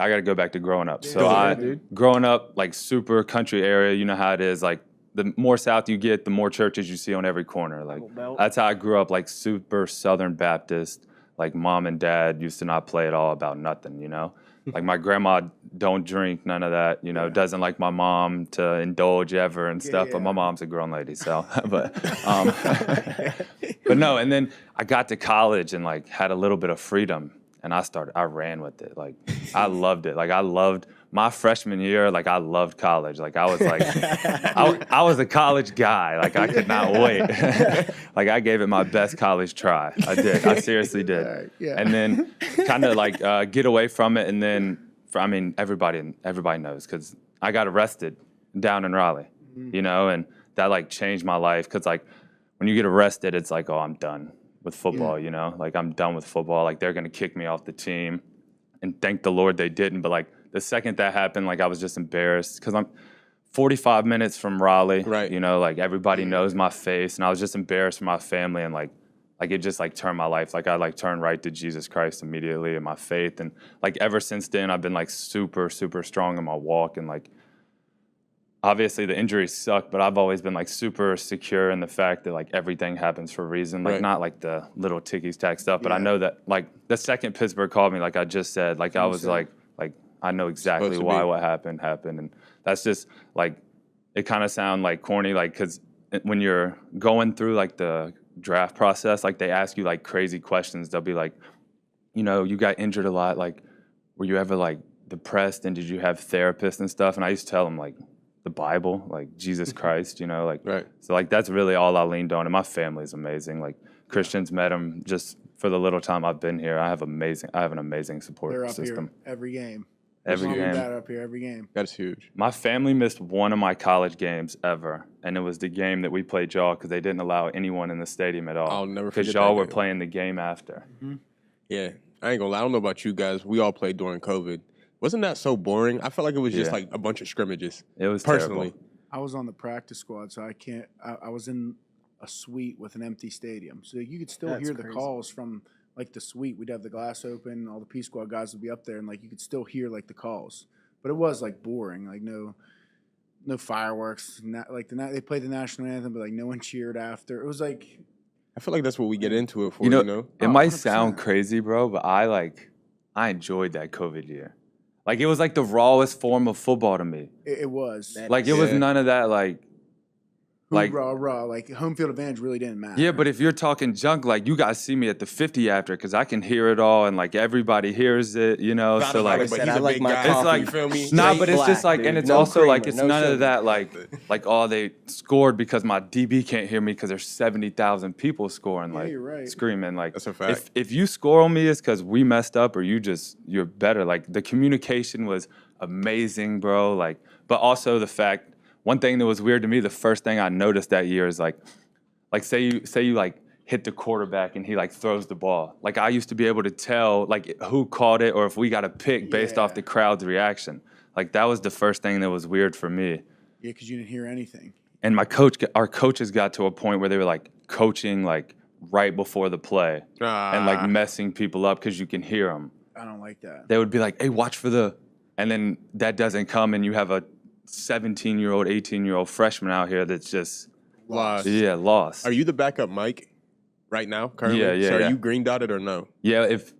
got to go back to growing up. So growing up, like super country area, you know how it is. Like the more south you get, the more churches you see on every corner. Like that's how I grew up, like super Southern Baptist. Like mom and dad used to not play at all about nothing, you know. Like my grandma don't drink, none of that, you know, doesn't like my mom to indulge ever and stuff. But my mom's a grown lady, so, but no. And then I got to college and like had a little bit of freedom. And I ran with it. Like, I loved it. Like, I loved my freshman year. Like, I loved college. Like, I was like, I was a college guy. Like, I could not wait. Like, I gave it my best college try. I did. I seriously did. Yeah. And then kind of like get away from it. And then I mean, everybody knows because I got arrested down in Raleigh, you know, and that like changed my life because like when you get arrested, it's like, oh, I'm done with football, you know, like I'm done with football. Like they're gonna kick me off the team, and thank the Lord they didn't. But like the second that happened, like I was just embarrassed because I'm 45 minutes from Raleigh, Right. you know, like everybody knows my face, and I was just embarrassed for my family, and like it just like turned my life. Like I like turned right to Jesus Christ immediately in my faith, and like ever since then I've been like super strong in my walk, and like obviously the injuries suck, but I've always been like super secure in the fact that like everything happens for a reason, like Right. not like the little ticky tack stuff, but I Yeah. know that like the second Pittsburgh called me, like I just said, like I was like I know exactly Supposed to why be. what happened, and that's just like it kind of sound like corny, like because when you're going through like the draft process, like they ask you like crazy questions. They'll be like, you know, you got injured a lot, like were you ever like depressed, and did you have therapists and stuff? And I used to tell them like the Bible, like Jesus Christ, you know, like Right. so like that's really all I leaned on, and my family's amazing. Like Christians met them just for the little time I've been here. I have an amazing support They're up system. here every game. Every Mom and game. Dad up here every game. That's huge. My family missed one of my college games ever, and it was the game that we played y'all because they didn't allow anyone in the stadium at all. I'll never because forget y'all that were game. playing the game after. Yeah, I ain't gonna lie. I don't know about you guys. We all played during COVID. Wasn't that so boring? I felt like it was just Yeah. like a bunch of scrimmages. It was Personally. terrible. I was on the practice squad, so I can't. I was in a suite with an empty stadium, so you could still That's hear the crazy. calls from like the suite. We'd have the glass open, all the P squad guys would be up there, and like you could still hear like the calls. But it was like boring, like no fireworks. Not, like they played the national anthem, but like no one cheered after. It was like I feel like that's what we get into it for. You know, You know? it Oh, might 100%. sound crazy, bro, but I enjoyed that COVID year. Like it was like the rawest form of football to me. it was. That- Like it was Yeah. none of that like Hoorah, like home field advantage really didn't matter. yeah, but if you're talking junk, like you guys see me at the 50 after because I can hear it all and like everybody hears it, you know. So like but said, he's I a like big my guy. coffee. It's like- You feel me? nah, Straight but it's just black, like, and dude. it's No also like creamer, it's no none sugar. of that like oh they scored because my DB can't hear me because there's 70,000 people scoring Yeah, like you're right. screaming like That's a fact. if you score on me it's because we messed up or you're better. Like the communication was amazing, bro. Like but also the fact one thing that was weird to me, the first thing I noticed that year is like say you like hit the quarterback and he like throws the ball. Like I used to be able to tell like who caught it or if we got a pick based off Yeah. the crowd's reaction. Like that was the first thing that was weird for me. Yeah, because you didn't hear anything. And our coaches got to a point where they were like coaching like right before the play and like messing people up because you can hear them. I don't like that. They would be like, "Hey, watch for the," and then that doesn't come, and you have a 17-year-old, 18-year-old freshman out here that's just Lost. lost. Are you the backup Mike right now? Currently? Yeah, So are yeah. you green dotted or no? Yeah, if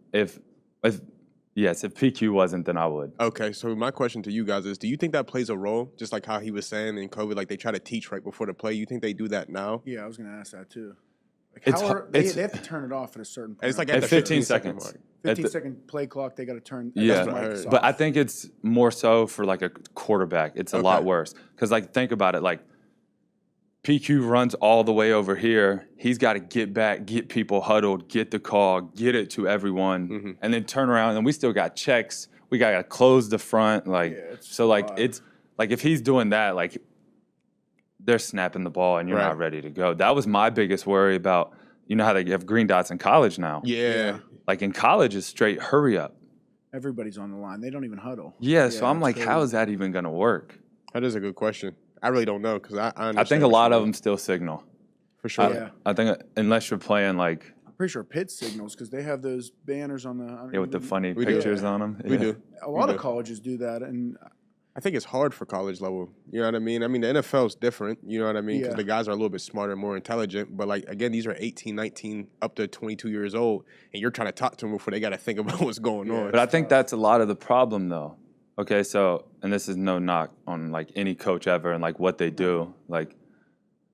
PQ wasn't, then I would. Okay, so my question to you guys is: do you think that plays a role, just like how he was saying in COVID, like they try to teach right before the play? You think they do that now? Yeah, I was going to ask that too. Like It's how hu- are, they it's- have to turn it off at a certain point. It's like At at the 15 second seconds. mark. At 15-second play clock. They got to turn. Yeah, that's what I why heard. it's But I off. think it's more so for like a quarterback. It's a lot Okay. worse because like think about it, like PQ runs all the way over here. He's got to get back, get people huddled, get the call, get it to everyone, and then turn around. And we still got checks. We got to close the front. Like Yeah, it's so, like wild. it's like if he's doing that, like they're snapping the ball and you're Right. not ready to go. That was my biggest worry about. You know how they have green dots in college now. Yeah. Like in college, it's straight hurry up. Everybody's on the line. They don't even huddle. Yeah. So I'm it's like, crazy. how is that even gonna work? That is a good question. I really don't know because I I understand think a what lot you of mean. them still signal. for sure. Yeah. I think unless you're playing like I'm pretty sure Pitt signals because they have those banners on the. I don't with the even- funny We do. pictures on them. We do. A lot We of do. colleges do that, and I think it's hard for college level. You know what I mean? I mean, the NFL's different. You know what I mean? Because Yeah. the guys are a little bit smarter, more intelligent. But, like, again, these are 18, 19, up to 22 years old, and you're trying to talk to them before they got to think about what's going on. But I think that's a lot of the problem, though. Okay, so and this is no knock on like any coach ever and like what they do, like,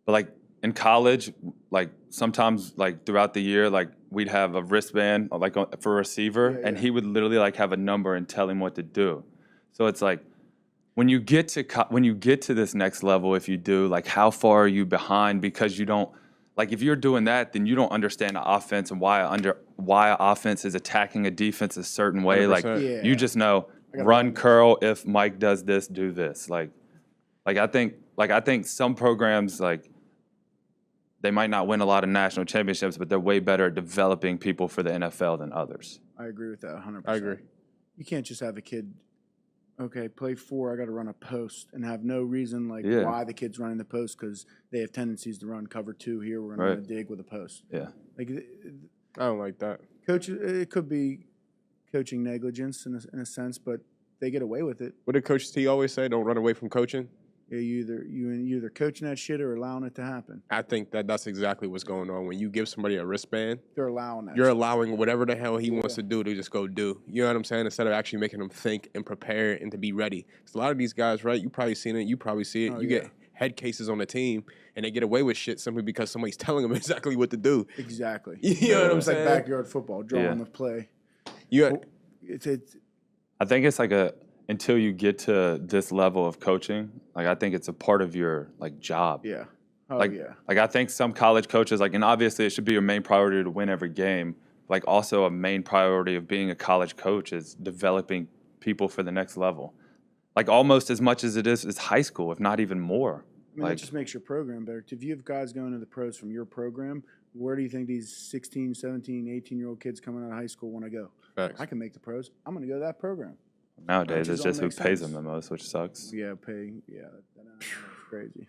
but like in college, like sometimes like throughout the year, like we'd have a wristband like for a receiver, Yeah, and yeah. he would literally like have a number and tell him what to do. So it's like when you get to this next level, if you do, like how far are you behind because you don't. Like if you're doing that, then you don't understand the offense and why an offense is attacking a defense a certain way. Like 100%. Yeah. you just know run curl. If Mike does this, do this. I think some programs they might not win a lot of national championships, but they're way better at developing people for the NFL than others. I agree with that 100%. I agree. You can't just have a kid, okay, play 4, I got to run a post, and have no reason why the kid's running the post because they have tendencies to run cover 2 here. We're going to run a dig with a post. Yeah. I don't like that. Coach, it could be coaching negligence in a sense, but they get away with it. What did Coach T always say? Don't run away from coaching. Yeah, you either coaching that shit or allowing it to happen. I think that's exactly what's going on. When you give somebody a wristband, They're allowing that. you're allowing whatever the hell he wants to do to just go do. You know what I'm saying? Instead of actually making them think and prepare and to be ready. Because a lot of these guys, right? You probably seen it. You probably see it. Oh, you get head cases on the team, and they get away with shit simply because somebody's telling them exactly what to do. Exactly. You know what I'm saying? It's like backyard football, drawing the play. It's I think it's until you get to this level of coaching, I think it's a part of your job. yeah. Oh, yeah. I think some college coaches, and obviously it should be your main priority to win every game. Also a main priority of being a college coach is developing people for the next level. Almost as much as it is high school, if not even more. I mean, that just makes your program better. If you have guys going to the pros from your program, where do you think these 16, 17, 18-year-old kids coming out of high school want to go? Facts. I can make the pros. I'm going to go to that program. Nowadays, it's just who makes pays sense. them the most, which sucks. Yeah, that's crazy.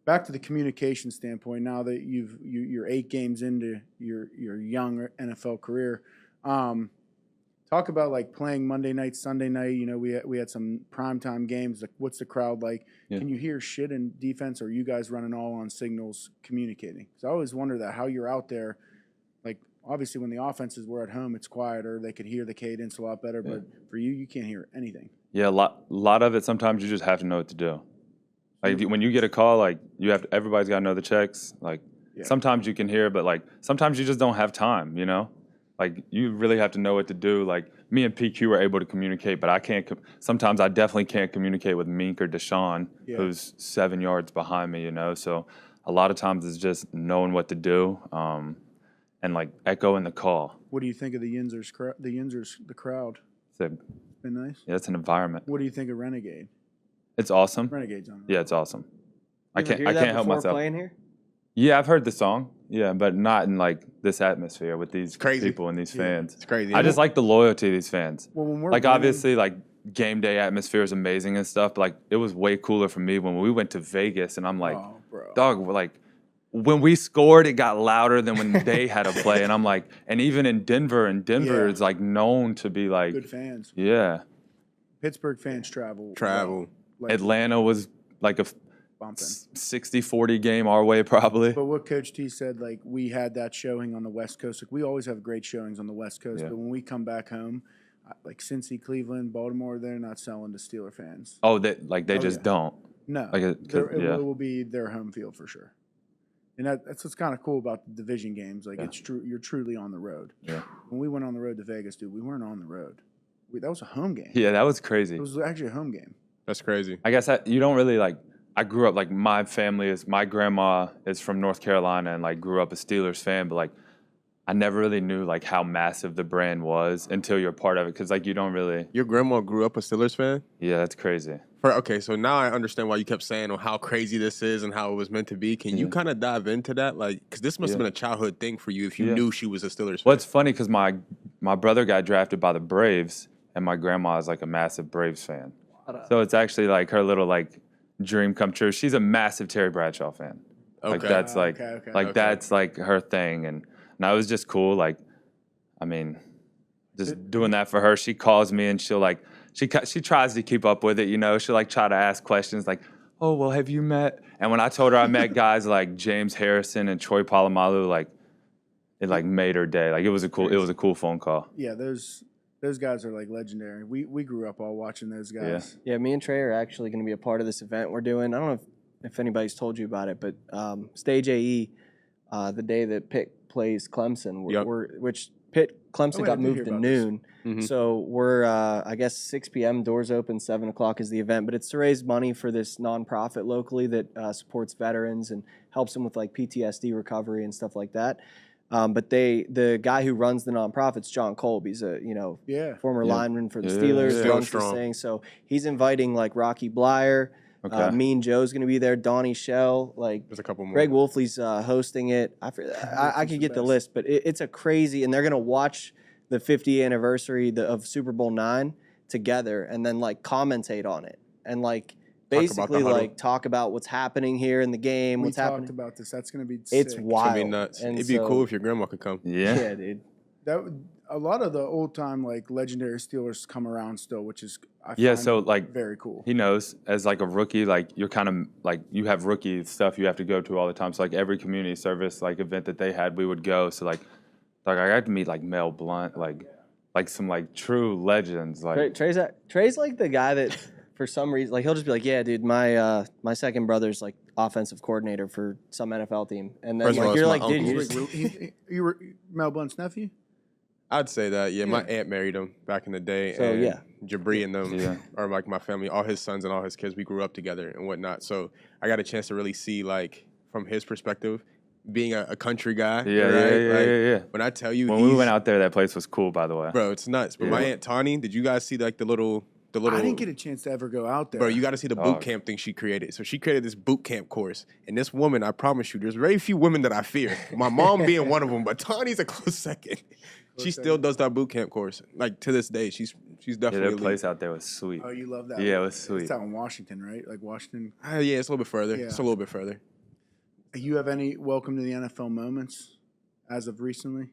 Back to the communication standpoint. Now that you're 8 games into your young NFL career, talk about playing Monday night, Sunday night. You know, we had some primetime games. What's the crowd like? Yeah. Can you hear shit in defense, or are you guys running all on signals communicating? So I always wonder how you're out there. Obviously, when the offenses were at home, it's quieter. They could hear the cadence a lot better. But for you can't hear anything. Yeah, a lot of it. Sometimes you just have to know what to do. When you get a call, everybody's got to know the checks. Sometimes you can hear, but sometimes you just don't have time. You know, you really have to know what to do. Me and PQ were able to communicate, but I can't. Sometimes I definitely can't communicate with Mink or Deshaun, who's 7 yards behind me. You know, so a lot of times it's just knowing what to do. And echoing the call. What do you think of the Yinzers? The crowd. It's been nice. Yeah, it's an environment. What do you think of Renegade? It's awesome. Renegade's on. Yeah, it's awesome. I can't help myself. Playing here? Yeah, I've heard the song. Yeah, but not in this atmosphere with these people and these fans. It's crazy. I just like the loyalty of these fans. Well, when we're obviously game day atmosphere is amazing and stuff. But it was way cooler for me when we went to Vegas, and I'm dog, when we scored, it got louder than when they had to play. And I'm and even in Denver, is known to be good fans. Yeah. Pittsburgh fans travel. Atlanta was a bumping 60-40 game our way probably. But what Coach T said, we had that showing on the West Coast. We always have great showings on the West Coast, but when we come back home, Cincy, Cleveland, Baltimore, they're not selling to Steeler fans. Oh, they just don't. No. It will be their home field for sure. And that's what's kind of cool about the division games. It's true. You're truly on the road. Yeah. When we went on the road to Vegas, dude, we weren't on the road. That was a home game. Yeah, that was crazy. It was actually a home game. That's crazy. I guess you don't really I grew up my grandma is from North Carolina and grew up a Steelers fan, but I never really knew how massive the brand was until you're part of it, because you don't really. Your grandma grew up a Steelers fan? Yeah, that's crazy. Okay, so now I understand why you kept saying how crazy this is and how it was meant to be. Can you kind of dive into that? Because this must have been a childhood thing for you if you knew she was a Steelers fan. Well, it's funny because my brother got drafted by the Braves, and my grandma is a massive Braves fan. So it's actually her little dream come true. She's a massive Terry Bradshaw fan. Okay. That's Okay. That's her thing, and it was just cool. Just doing that for her. She calls me and she'll she tries to keep up with it. You know, she'll try to ask questions oh, well, have you met? And when I told her I met guys like James Harrison and Troy Polamalu, it made her day. It was a cool phone call. Yeah, those guys are legendary. We grew up all watching those guys. Yeah, me and Trey are actually going to be a part of this event we're doing. I don't know if anybody's told you about it, but Stage AE, the day that Pitt plays Clemson, which Clemson got moved to noon. Mm-hmm. So we're, I guess, 6 p.m., doors open, 7 o'clock is the event. But it's to raise money for this nonprofit locally that supports veterans and helps them with PTSD recovery and stuff like that. But the guy who runs the nonprofit's John Kolb. He's a former lineman for the Steelers. Runs this thing, so he's inviting like Rocky Blyer. Mean Joe's going to be there. Donnie Shell, there's a couple more. Greg Wolfley's hosting it. I could get the list, but it's a crazy, and they're going to watch the 50th anniversary of Super Bowl IX together, and then like commentate on it, and like basically talk about what's happening here in the game. What's happening? We talked about this. That's going to be it's sick. wild. It's going to be nuts. It'd be cool if your grandma could come. Yeah, dude. A lot of the old time legendary Steelers come around still, which is I find very cool. He knows as like a rookie, like you're kind of like you have rookie stuff you have to go to all the time. So like every community service event that they had, we would go. So like I got to meet like Mel Blount, like some like true legends. Like Trey's like the guy that for some reason he'll just be like, yeah, dude, my second brother's like offensive coordinator for some NFL team, and then you're like, dude, you were Mel Blount's nephew. I'd say that, yeah. My aunt married him back in the day. So, and Jabri and them are like my family. All his sons and all his kids, we grew up together and whatnot. So I got a chance to really see, from his perspective, being a country guy. Yeah. When I tell you, when we went out there, that place was cool, by the way. Bro, it's nuts. But my Aunt Tawny, did you guys see the little? I didn't get a chance to ever go out there. Bro, you got to see the boot camp thing she created. So she created this boot camp course. And this woman, I promise you, there's very few women that I fear. My mom being one of them, but Tawny's a close second. She still does that boot camp course. To this day, she's definitely their place out there was sweet. Oh, you love that? Yeah, it was sweet. It's out in Washington, right? Like Washington? Yeah, it's a little bit further. Yeah. It's a little bit further. You have any welcome to the NFL moments as of recently?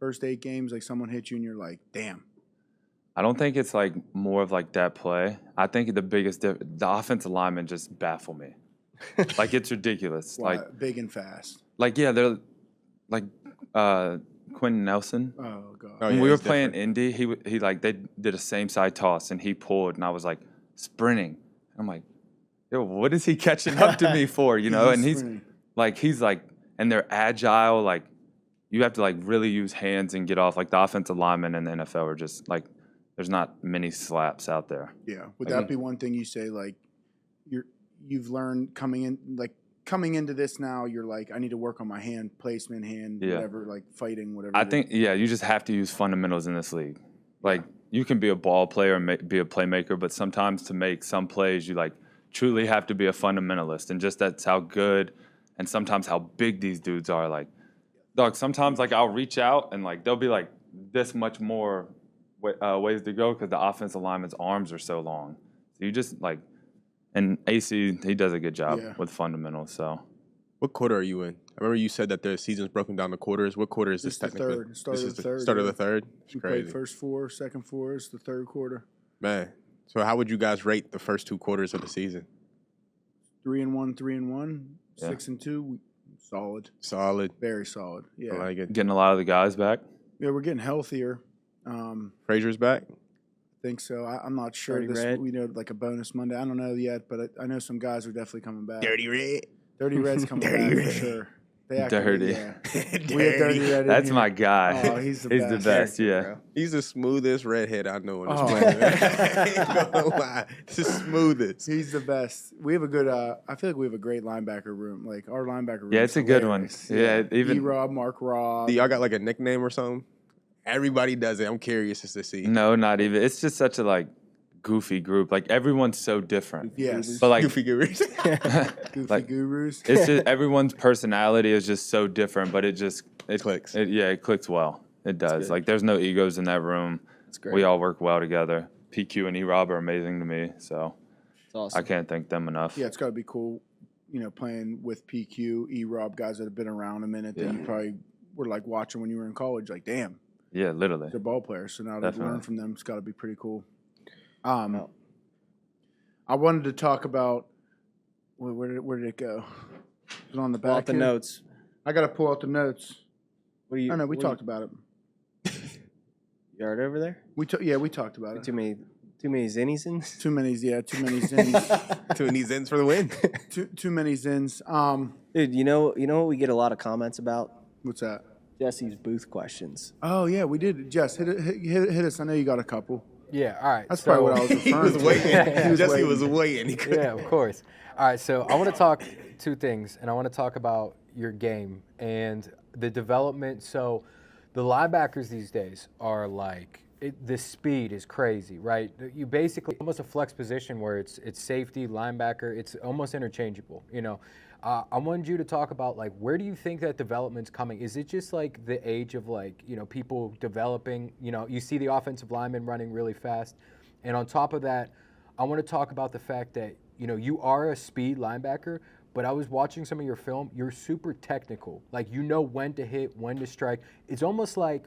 First 8 games, someone hit you and you're like, damn. I don't think it's more of that play. I think the biggest the offensive linemen just baffle me. It's ridiculous. Wow, big and fast. They're Quentin Nelson. Oh god. When we were playing Indy, he they did a same side toss and he pulled and I was sprinting. I'm like, yo, what is he catching up to me for? And he's and they're agile. You have to you have use hands and get off. The offensive linemen in the NFL are just there's not many slaps out there. Yeah. Would that be one thing you say you've learned coming into this now, you're I need to work on my hand placement, whatever, fighting, whatever. I think, you just have to use fundamentals in this league. You can be a ball player and be a playmaker, but sometimes to make some plays, you truly have to be a fundamentalist. And just that's how good and sometimes how big these dudes are. Dog, sometimes I'll reach out and they'll be this much more ways to go because the offensive lineman's arms are so long. So you just and AC, he does a good job with fundamentals. So, what quarter are you in? I remember you said that the season's broken down to quarters. What quarter is this technically? Third. Start of the third. Start of the third. It's crazy. Played first 4, second 4 is the third quarter. Man, so how would you guys rate the first 2 quarters of the season? 3-1, 3-1, 6-2. Solid. Very solid. Yeah. I like it. Getting a lot of the guys back. Yeah, we're getting healthier. Frazier's back. Think so. I'm not sure. We know a bonus Monday. I don't know yet, but I know some guys are definitely coming back. Dirty Red's coming back for sure. Dirty. We have Dirty Red. That's my guy. Oh, he's the best. Yeah. He's the smoothest redhead I know in this planet. I ain't gonna lie. The smoothest. He's the best. We have a good. I feel like we have a great linebacker room. Our linebacker room. Yeah, it's a good one. Yeah, even E-Rob, Mark Robb. Do y'all got a nickname or something? Everybody does it. I'm curious just to see. No, not even. It's just such a goofy group. Everyone's so different. Yes. But Goofy Gurus. Goofy Gurus. It's just everyone's personality is just so different, but it clicks. It clicks well. It does. There's no egos in that room. That's great. We all work well together. PQ and E-Rob are amazing to me, so it's awesome. I can't thank them enough. Yeah, it's got to be cool, playing with PQ, E-Rob, guys that have been around a minute that you probably were watching when you were in college. Damn. Yeah, literally. They're ball players, so now to learn from them, it's got to be pretty cool. I wanted to talk about where did it go? It was on the back. Pull out the notes. I got to pull out the notes. What do you? I know we talked about it. Yard over there? We talked about it. Too many zinnies. Too many zins. Too many zins for the win. Too many zins. Dude, you know what we get a lot of comments about? What's that? Jesse's booth questions. Oh yeah, we did. Jess, hit us. I know you got a couple. Yeah, all right. That's probably what I was referring to. He was waiting. Jesse was waiting. Yeah, of course. All right, so I want to talk 2 things, and I want to talk about your game. And the development. So the linebackers these days are like, the speed is crazy, right? You basically almost a flex position where it's safety, linebacker. It's almost interchangeable, you know. I wanted you to talk about, like, where do you think that development's coming? Is it just like the age of, like, you know, people developing? You know, you see the offensive linemen running really fast, and on top of that, I want to talk about the fact that, you know, you are a speed linebacker, but I was watching some of your film. You're super technical. Like, you know when to hit, when to strike. It's almost like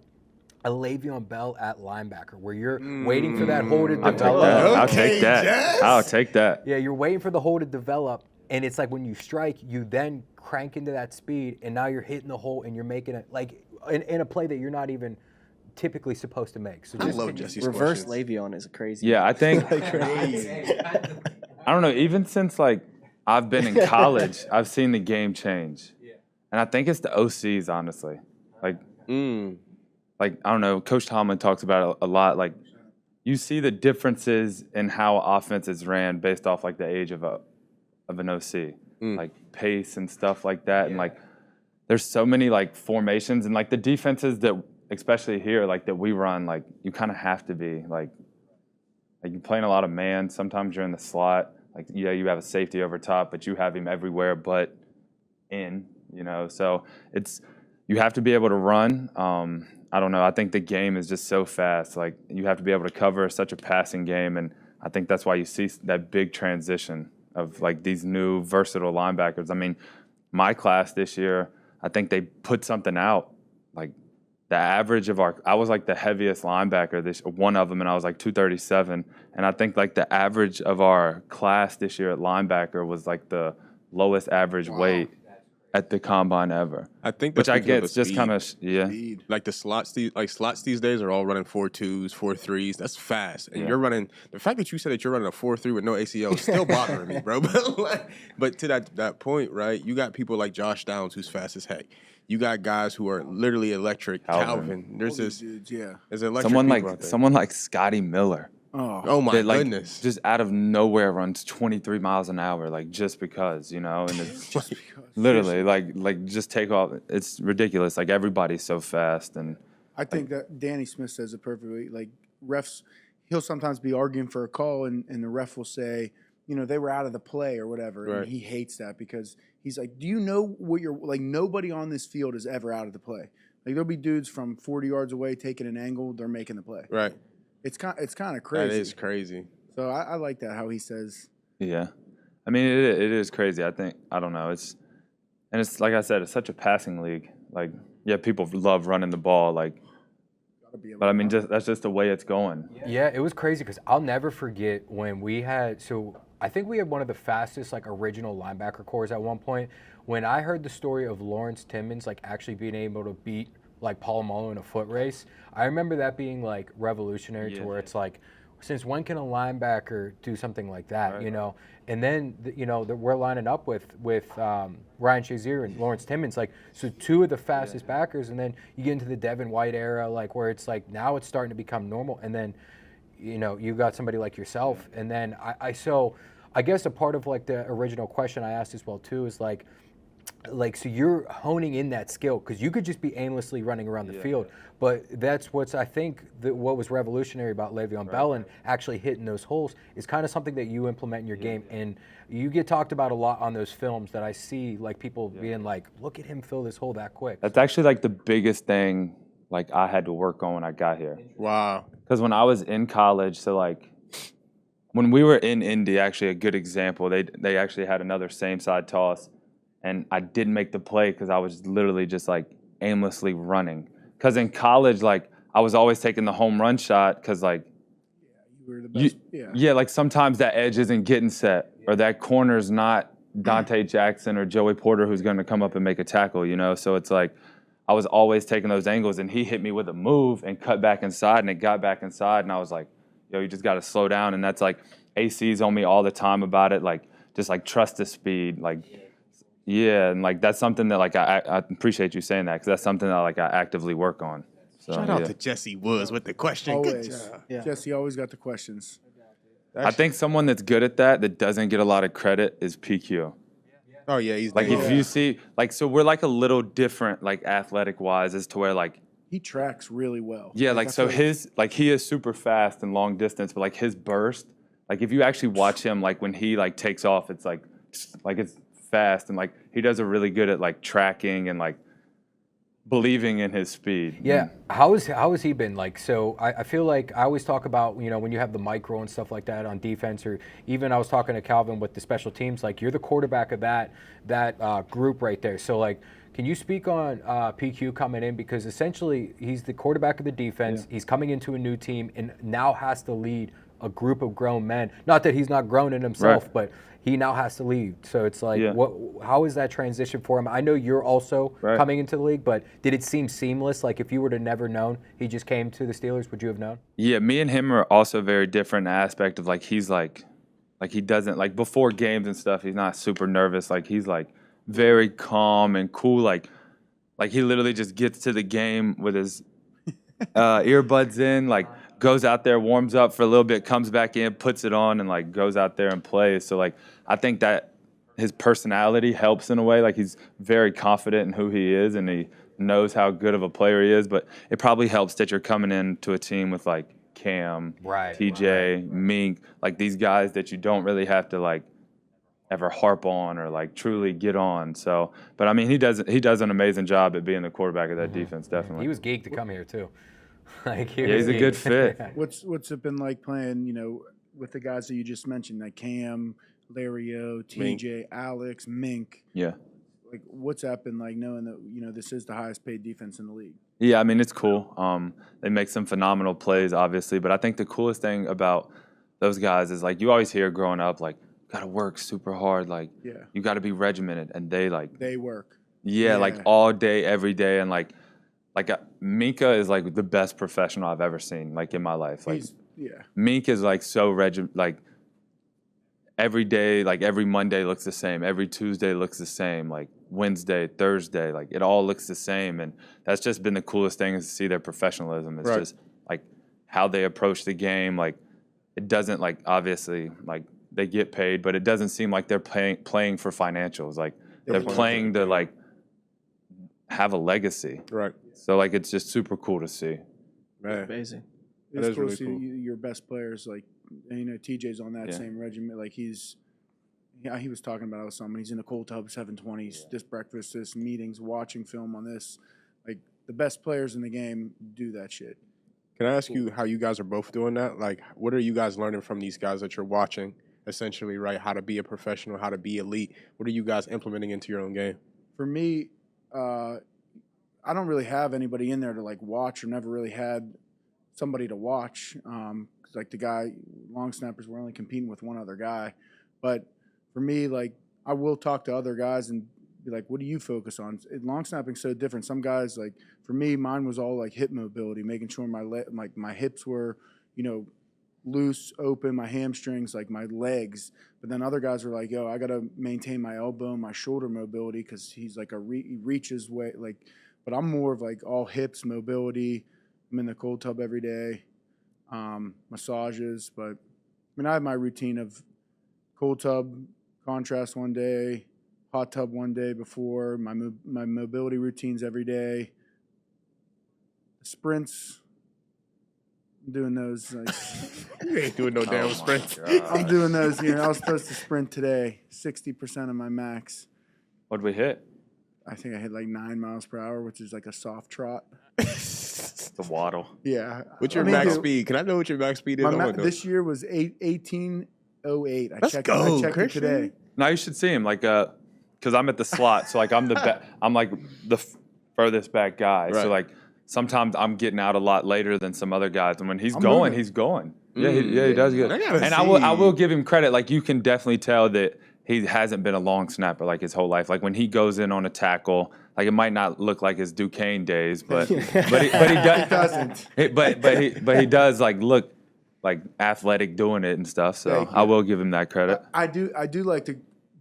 a Le'Veon Bell at linebacker, where you're waiting for that hole to develop. I'll take that. Yes. I'll take that. Yeah, you're waiting for the hole to develop, and it's like when you strike, you then crank into that speed, and now you're hitting the hole, and you're making it like in a play that you're not even typically supposed to make. So I just love Jesse's Reverse questions. Le'Veon is crazy. Yeah, I think I don't know. Even since like I've been in college, I've seen the game change, and I think it's the OCs, honestly. Like I don't know. Coach Tomlin talks about it a lot. Like you see the differences in how offense is ran based off like the age of an OC, like pace and stuff like that, and like there's so many like formations and like the defenses that, especially here, like that we run, like you kind of have to be like you're playing a lot of man. Sometimes you're in the slot. Like, yeah, you have a safety over top, but you have him everywhere but in, you know. So you have to be able to run. I don't know. I think the game is just so fast. Like, you have to be able to cover such a passing game, and I think that's why you see that big transition of, like, these new versatile linebackers. I mean, my class this year, I think they put something out. Like, the average of I was, like, the heaviest linebacker, one of them, and I was, like, 237. And I think, like, the average of our class this year at linebacker was, like, the lowest average weight at the combine ever. I think which I get just kind of Speed. like the slots. Slots these days are all running 4.2s, 4.3s. That's fast, and you're running. The fact that you said that you're running a 4.3 with no ACL is still bothering me, bro. But to that point, right? You got people like Josh Downs who's fast as heck. You got guys who are literally electric. Calvin. There's this. Dudes, There's electric someone like Scotty Miller. Oh my goodness! Just out of nowhere runs 23 miles an hour, like just because, you know, and it's just literally like just take off. It's ridiculous. Like everybody's so fast, and I think that Danny Smith says it perfectly. Like refs, he'll sometimes be arguing for a call, and the ref will say, you know, they were out of the play or whatever, Right. and he hates that because he's like, do you know what you're like? Nobody on this field is ever out of the play. Like there'll be dudes from 40 yards away taking an angle, they're making the play. Right. It's kind of crazy. That is crazy. So I like that how he says. yeah. I mean, it is crazy. I don't know. It's like I said, it's such a passing league. Like, yeah, people love running the ball. Like, but I mean, that's just the way it's going. Yeah, it was crazy because I'll never forget when we had, so I think we had one of the fastest like original linebacker cores at one point. When I heard the story of Lawrence Timmons like actually being able to beat like Polamalu in a foot race, I remember that being like revolutionary to where it's like, since when can a linebacker do something like that, right, you know? And then, you know, that we're lining up with Ryan Shazier and Lawrence Timmons, like, so two of the fastest backers, and then you get into the Devin White era, like, where it's like, now it's starting to become normal, and then, you know, you got somebody like yourself, and then so I guess a part of, like, the original question I asked as well, too, is, like, so you're honing in that skill because you could just be aimlessly running around the field, but that's what's I think what was revolutionary about Le'Veon Bell and actually hitting those holes is kind of something that you implement in your game, and you get talked about a lot on those films that I see, like people being like, look at him fill this hole that quick. That's actually like the biggest thing like I had to work on when I got here. Wow. Because when I was in college, so like when we were in Indy, actually a good example, they actually had another same side toss. And I didn't make the play because I was literally just like aimlessly running. Because in college, like I was always taking the home run shot because like, You were the best. yeah, like sometimes that edge isn't getting set or that corner's not Dante Jackson or Joey Porter who's going to come up and make a tackle, you know? So it's like I was always taking those angles, and he hit me with a move and cut back inside, and it got back inside, and I was like, yo, you just got to slow down. And that's like AC's on me all the time about it, like just like trust the speed, like. Yeah, and like that's something that like I appreciate you saying that because that's something that like I actively work on. So, Shout out to Jesse Woods with the question. Always. Good job. Yeah. Jesse always got the questions. I think someone that's good at that doesn't get a lot of credit is PQ. Oh yeah, he's Like dangerous. if you see, like, so we're like a little different, like athletic wise, as to where like, He tracks really well. yeah, like I so feel his, like he is super fast and long distance, but like his burst, like if you actually watch him, like when he like takes off, it's like it's fast, and like he does a really good at like tracking and like believing in his speed. Yeah, how has he been like? So I feel like I always talk about, you know, when you have the micro and stuff like that on defense, or even I was talking to Calvin with the special teams, like you're the quarterback of that group right there. So like, can you speak on PQ coming in, because essentially he's the quarterback of the defense. Yeah. He's coming into a new team and now has to lead a group of grown men. Not that he's not grown in himself, right, but he now has to lead. So it's like, how is that transition for him? I know you're also coming into the league, but did it seem seamless? Like if you were to never known he just came to the Steelers, would you have known? Yeah, me and him are also very different in the aspect of like he's like he doesn't, like before games and stuff, he's not super nervous. Like he's like very calm and cool. Like he literally just gets to the game with his earbuds in, like goes out there, warms up for a little bit, comes back in, puts it on, and like goes out there and plays. So like I think that his personality helps in a way. Like he's very confident in who he is, and he knows how good of a player he is. But it probably helps that you're coming into a team with like Cam, TJ, Mink, like these guys that you don't really have to like ever harp on or like truly get on. So, but I mean, he does an amazing job at being the quarterback of that defense. Definitely, he was geeked to come here too. Like he's a good fit. What's it been like playing, you know, with the guys that you just mentioned, like Cam, Lario, TJ, Mink. Alex, Mink? Yeah. Like, what's that been like, knowing that, you know, this is the highest paid defense in the league? Yeah, I mean, it's cool. They make some phenomenal plays, obviously, but I think the coolest thing about those guys is like you always hear growing up, like, got to work super hard, like you got to be regimented, and they work. Yeah, like all day, every day, and like Minka is like the best professional I've ever seen, like in my life. Like Minka is like so like every day, like every Monday looks the same, every Tuesday looks the same, like Wednesday, Thursday, like it all looks the same, and that's just been the coolest thing, is to see their professionalism. It's just like how they approach the game. Like it doesn't, like obviously like they get paid, but it doesn't seem like they're playing for financials. Like they're playing to like have a legacy. Right. So like it's just super cool to see. Man. Amazing. It's cool to see your best players, like, you know, TJ's on that same regiment. Like he was talking about it with someone. He's in the cold tub 720s, this breakfast, this meetings, watching film on this. Like the best players in the game do that shit. Can I ask you how you guys are both doing that? Like, what are you guys learning from these guys that you're watching, essentially, right? How to be a professional, how to be elite. What are you guys implementing into your own game? For me, I don't really have anybody in there to like watch, or never really had somebody to watch. Like the guy, long snappers, we're only competing with one other guy. But for me, like I will talk to other guys and be like, what do you focus on? Long snapping's so different. Some guys, like for me, mine was all like hip mobility, making sure my hips were, you know, loose, open, my hamstrings, like my legs. But then other guys were like, yo, I got to maintain my elbow, my shoulder mobility, because he's like he reaches way, like, but I'm more of like all hips, mobility. I'm in the cold tub every day, massages. But I mean, I have my routine of cold tub, contrast one day, hot tub one day before, my mobility routines every day. Sprints, I'm doing those. Like, you ain't doing no damn sprints. I'm doing those. You know, I was supposed to sprint today, 60% of my max. What'd we hit? I think I hit like 9 miles per hour, which is like a soft trot. It's a waddle. Yeah. What's your max speed? Can I know what your max speed is? This year was 18:08. Let's go. I checked it today. Now you should see him, like, because I'm at the slot, so like I'm like the furthest back guy. Right. So like sometimes I'm getting out a lot later than some other guys, and when he's going, he's going. Yeah, he does good. I will give him credit. Like you can definitely tell that he hasn't been a long snapper like his whole life. Like when he goes in on a tackle, like it might not look like his Duquesne days, but he doesn't. But he does like look like athletic doing it and stuff. So I will give him that credit. I do like to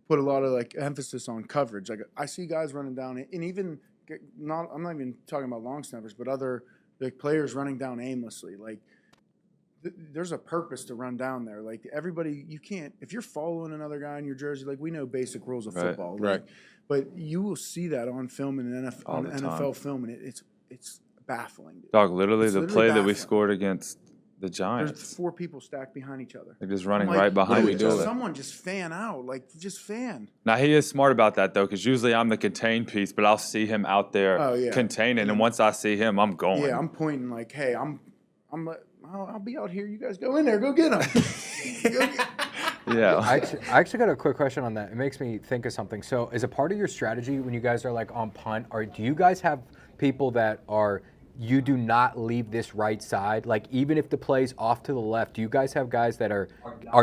put a lot of like emphasis on coverage. Like I see guys running down, and even I'm not even talking about long snappers, but other like players running down aimlessly. Like there's a purpose to run down there. Like everybody, you can't if you're following another guy in your jersey. Like we know basic rules of football, right? But you will see that on film and NFL film, and it's baffling. Dude. Dog, literally It's the literally play that we baffling. scored against the Giants. There's 4 people stacked behind each other. They're just running I'm like, right behind dude, each other. Someone just fan out, like just fan. Now he is smart about that though, because usually I'm the contain piece, but I'll see him out there containing, and once I see him, I'm going. Yeah, I'm pointing like, hey, I'll be out here. You guys go in there, go get him. Yeah. I actually got a quick question on that. It makes me think of something. So, as a part of your strategy when you guys are like on punt, do you guys have people that are you do not leave this right side? Like even if the play's off to the left, do you guys have guys that are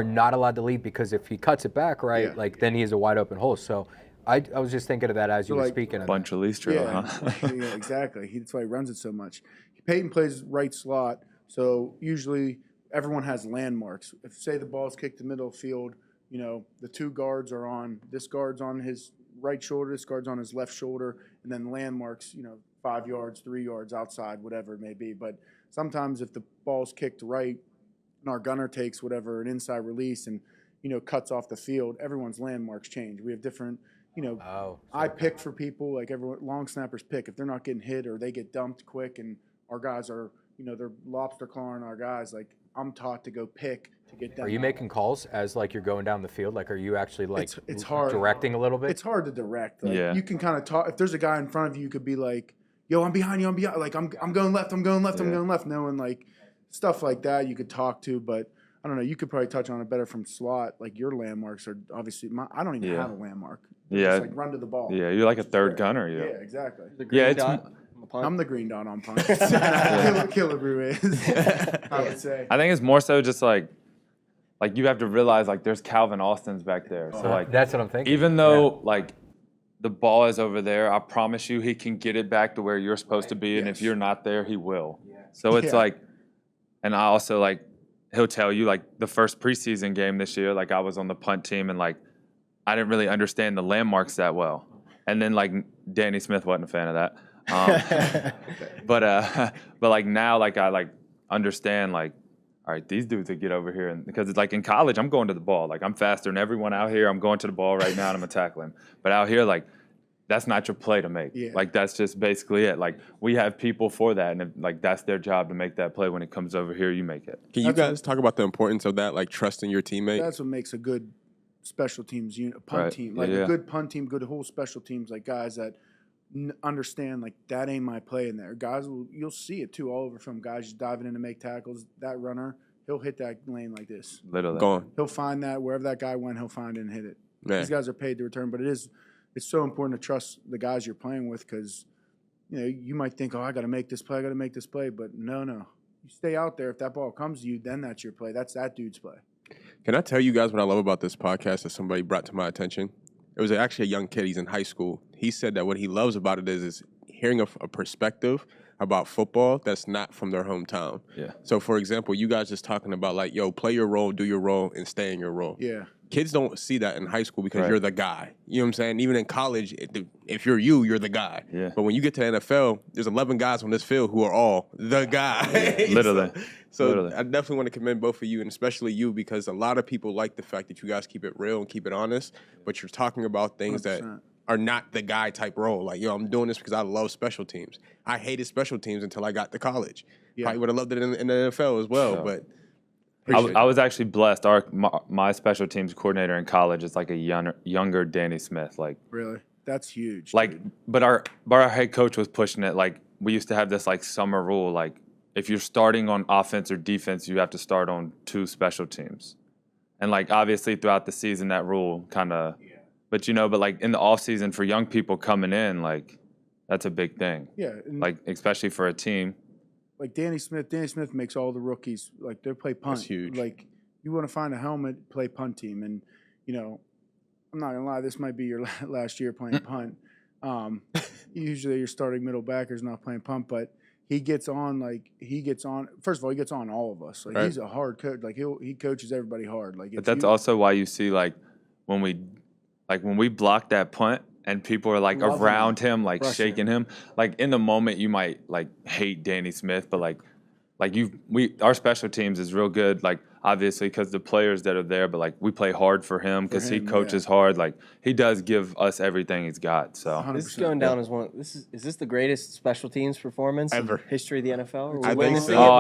not allowed to leave because if he cuts it back right, like then he has a wide open hole. So I was just thinking of that as you were speaking. Bunch of least drill, huh? Yeah, exactly. That's why he runs it so much. Peyton plays right slot, so usually everyone has landmarks. If say the ball's kicked the middle field, the 2 guards are on. This guard's on his right shoulder. This guard's on his left shoulder, and then landmarks. 5 yards, 3 yards outside, whatever it may be. But sometimes if the ball's kicked right and our gunner takes whatever, an inside release and, cuts off the field, everyone's landmarks change. We have different, I pick for people, like everyone, long snappers pick. If they're not getting hit or they get dumped quick and our guys are, they're lobster clawing our guys, like I'm taught to go pick to get down. Are you making calls as like you're going down the field? Like are you actually like it's hard. Directing a little bit? It's hard to direct. Like, yeah. You can kind of talk. If there's a guy in front of you, you could be like, yo, I'm behind you. Like, I'm going left. I'm going left. I'm going left. Knowing, like, stuff like that you could talk to. But, I don't know. You could probably touch on it better from slot. Like, your landmarks are obviously – I don't even have a landmark. Yeah. Just, like, run to the ball. Yeah, you're like a third gunner. Yeah, Yeah, exactly. The green dot on the punt. I'm the green dot on punt. Killebrew is, I would say. I think it's more so just like you have to realize, like, there's Calvin Austins back there. So, like – that's what I'm thinking. Even though, like – the ball is over there, I promise you he can get it back to where you're supposed to be, and if you're not there, he will. So it's like, and I also, like, he'll tell you, like, the first preseason game this year, like, I was on the punt team, and, like, I didn't really understand the landmarks that well. And then, like, Danny Smith wasn't a fan of that. But like, now, like, I, like, understand, like, all right, these dudes that get over here, and because it's like in college, I'm going to the ball. Like I'm faster than everyone out here. I'm going to the ball right now, and I'm gonna tackle him. But out here, like that's not your play to make. Yeah. Like that's just basically it. Like we have people for that, and if, like that's their job to make that play. When it comes over here, you make it. Can you guys talk about the importance of that, like trusting your teammate? That's what makes a good special teams unit, punt team. Like a good punt team, good whole special teams, like guys that understand like that ain't my play in there. Guys you'll see it too all over film. Guys just diving in to make tackles. That runner, he'll hit that lane like this. Literally. Gone. He'll find that wherever that guy went, he'll find it and hit it. Man. These guys are paid to return, but it's so important to trust the guys you're playing with because you might think, oh, I got to make this play, but no. You stay out there. If that ball comes to you, then that's your play. That's that dude's play. Can I tell you guys what I love about this podcast that somebody brought to my attention? It was actually a young kid. He's in high school. He said that what he loves about it is hearing a perspective about football that's not from their hometown. Yeah. So, for example, you guys just talking about like, yo, play your role, do your role, and stay in your role. Yeah. Kids don't see that in high school because you're the guy. You know what I'm saying? Even in college, if you're you're the guy. Yeah. But when you get to NFL, there's 11 guys on this field who are all the guy. Literally. So Literally. I definitely want to commend both of you, and especially you, because a lot of people like the fact that you guys keep it real and keep it honest, but you're talking about things 100%. That are not the guy type role. Like, yo, I'm doing this because I love special teams. I hated special teams until I got to college. Yeah. Probably would have loved it in the NFL as well, but I was actually blessed. My special teams coordinator in college is like a younger Danny Smith. Like really, that's huge. Like, dude. but our head coach was pushing it. Like we used to have this like summer rule. Like if you're starting on offense or defense, you have to start on 2 special teams. And like obviously throughout the season, that rule kind of. Yeah. But but like in the off season for young people coming in, like that's a big thing. Yeah. Like especially for a team. Like Danny Smith makes all the rookies like they play punt. That's huge. Like you want to find a helmet, play punt team, and I'm not gonna lie, this might be your last year playing punt. Usually your starting middle backer's not playing punt, but he gets on. First of all, he gets on all of us. Like he's a hard coach. Like he coaches everybody hard. Like, but that's also why you see like when we block that punt. And people are like around him, like shaking him. Like in the moment, you might like hate Danny Smith, but like our special teams is real good. Like obviously because the players that are there, but like we play hard for him because he coaches hard. Like he does give us everything he's got. So 100%. this is going down as one. Is this the greatest special teams performance ever in history of the NFL? I think so. Oh,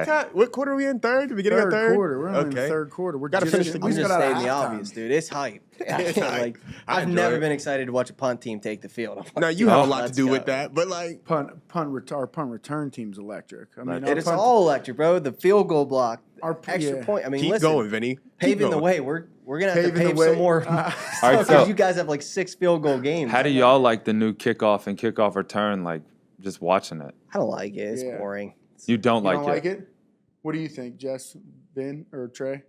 God. What quarter are we in? Third? The beginning of third? Quarter. We're only in the third quarter. We're Gotta finish the I'm just got out of stating the halftime. obvious, dude. It's hype. It's hype. I I've enjoy never it. been excited to watch a punt team take the field. I'm like, Now you have a lot to let's do go. with that, but like Our punt return team's electric. I mean, And it's all electric, bro. The field goal block, Our- extra yeah. point. I mean, keep listen, going, Vinny. Keep paving the going. way. We're gonna have to Paving the pave way. some more. All right, Because so you guys have like 6 field goal games. how do y'all like the new kickoff and kickoff return? Like just watching it, I don't like it. It's Yeah. boring. you don't You like don't it. like it? What do you think, Jess, Vin, or Trey?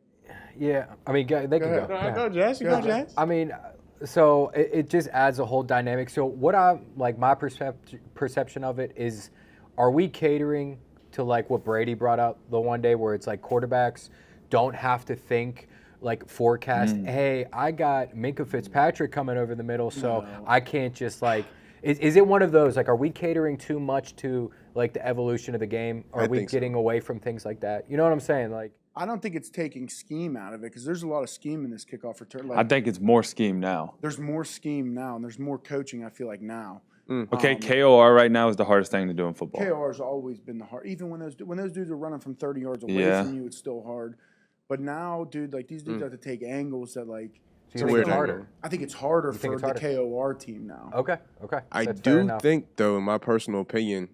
Yeah, I mean, they can ahead. go. All right, Yeah. go, Jess. You Go go, ahead. Jess. I mean, so it just adds a whole dynamic. So what I like, my perception of it is, are we catering to like what Brady brought up the one day, where it's like quarterbacks don't have to think like forecast. Hey, I got Minkah Fitzpatrick coming over the middle, so I can't just like. Is it one of those like? Are we catering too much to like the evolution of the game? Are we think so. getting away from things like that? You know what I'm saying? Like. I don't think it's taking scheme out of it because there's a lot of scheme in this kickoff return. Like, I think it's more scheme now. there's more scheme now, and there's more coaching. I feel like now. Okay, KOR right now is the hardest thing to do in football. KOR's always been the hard. Even when those dudes are running from 30 yards away Yeah. from you, it's still hard. But now, dude, like these dudes have to take angles that like. So you think weird it's harder? angle. I think it's harder think for it's the harder? KOR team now. Okay. I That's fair do enough. think, though, in my personal opinion,